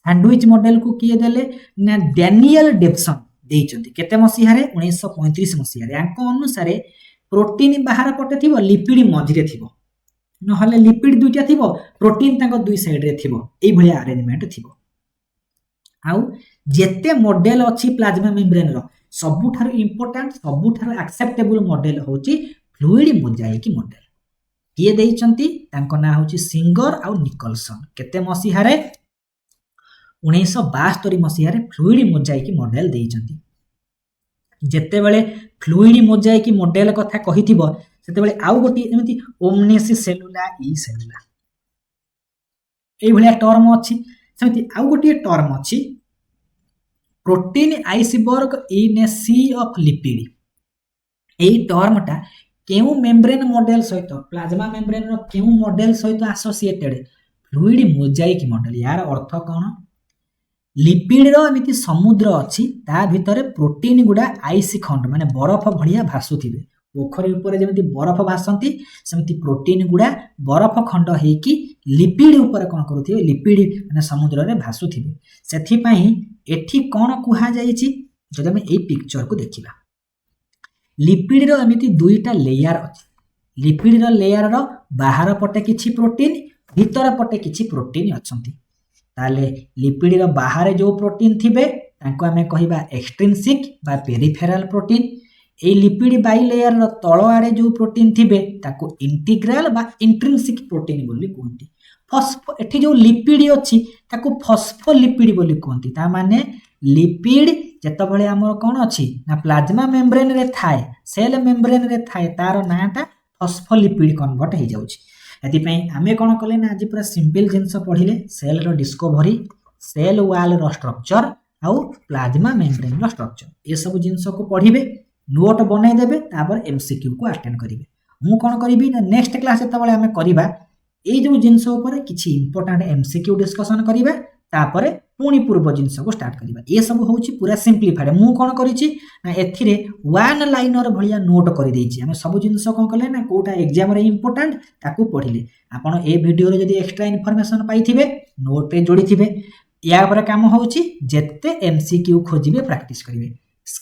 सैंडविच मॉडल को किए देले ना डैनियल डेप्सन देइचंती केते मसिया रे 1935 मसिया रे अंक अनुसार प्रोटीन बाहर पटे थिबो लिपिड मझिरे थिबो नहले लिपिड दुईटा थिबो प्रोटीन तांको दुई साइड रे थिबो एई भलिया अरेंजमेंट थिबो आउ जेते मॉडल अछि प्लाज्मा मेम्ब्रेन रो सबुठार इंपोर्टेंट सबुठार एक्सेप्टेबल मॉडल होची फ्लूइड मोजाइक मॉडल किए देइचंती तांको ना होची सिंगर आउ निकोलसन केते मसीहा रे 1972 मसीहा रे फ्लूइड मोजाइक मॉडल देइचंती जेते बेले फ्लूइड मोजाइक मॉडल कथा कहिथिबो सेते बेले आउ गोटी एमिति ओमनिस सेलुला ई सेलुला एई भलिया टर्म अछि सेमिति आउ गोटी टर्म अछि protein iceberg in a sea of lipid एई टर्मटा केउ मेम्ब्रेन मॉडल सहित प्लाज्मा मेम्ब्रेन रो केउ मॉडल सहित एसोसिएटेड फ्लूइड मोजाइक मॉडल यार अर्थ कोन लिपिड रो एमिति समुद्र अछि ता भितरे प्रोटीन गुडा आइस खंड माने बरफ भलिया भासुथिबे पोखरी ऊपर जेमिति बरफ भासंती सेमिति प्रोटीन गुडा बरफ खंड हेकी लिपिड ऊपर कोन करूथिबे लिपिड माने समुद्र रे भासुथिबे सेथि पई एठी कोन कुहा जाईची जदि हम एई पिक्चर को देखिबा लिपिड रो एमिति दुईटा लेयर अछि लिपिड रो लेयर रो बाहर पटे किछि प्रोटीन भीतर पटे किछि प्रोटीन अछंती ताले लिपिड रो बाहर जो प्रोटीन थिबे तांको हमें कहिबा एक्सट्रिंसिक बा पेरिफेरल प्रोटीन ए लिपिड बाई लेयर रो तळ आडे जो प्रोटीन थिबे ताको इंटीग्रल बा इंट्रिंसिक प्रोटीन बोली कहंती फॉस्फो एठी जो लिपिड अछि ताको फॉस्फोलिपिड बोली कहंती ता माने लिपिड जेतबळे हमर कोन अछि ना प्लाज्मा मेम्ब्रेन रे थाए सेल मेम्ब्रेन रे थाए तार नाटा फॉस्फोलिपिड कन्वर्ट हे जाउछि एति पई आमे कोन कले ना आज पूरा सिंपल जिंस पढिले cell row discovery cell wall रो स्ट्रक्चर आउ प्लाज्मा मेम्ब्रेन रो स्ट्रक्चर ए सब जिंस को पढिबे नोट बनै देबे तापर एमसीक्यू को अटेंड करिवे मु कोन करिबी ना नेक्स्ट क्लास जेतबळे आमे करिबा ए जो जिंस ऊपर किछि इंपोर्टेंट एमसीक्यू डिस्कशन करिबा तापर पुणी पूर्व जिंस को स्टार्ट करिबा ए सब होउची पूरा सिंपलीफाइड मु कोन करिछि ना एथिरे वन लाइनर भलिया नोट करि देइछि हम सब जिंस कोन कले ना कोटा एग्जाम रे इंपोर्टेंट ताकू पढिले आपण ए वीडियो रे जदी एक्स्ट्रा इन्फॉर्मेशन पाइथिबे नोट रे जोड़िथिबे या पर काम होउची जेते एमसीक्यू खोजिबे प्रैक्टिस करिवे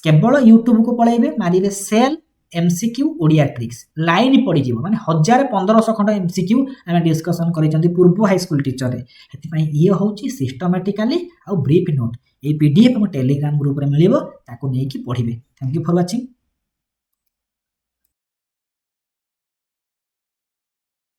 केवल यूट्यूब को पळाइबे मारिबे cell MCQ Odia tricks line पड़ी जीवो माने 1500 खंड एमसीक्यू हम डिस्कशन करिसंती पूर्व हाई स्कूल टीचर रे हेति पई ये होची सिस्टमैटिकली आ ब्रीफ नोट ए पीडीएफ हम टेलीग्राम ग्रुप रे मिलिबो ताको नेकी पढिबे थैंक यू फॉर वाचिंग।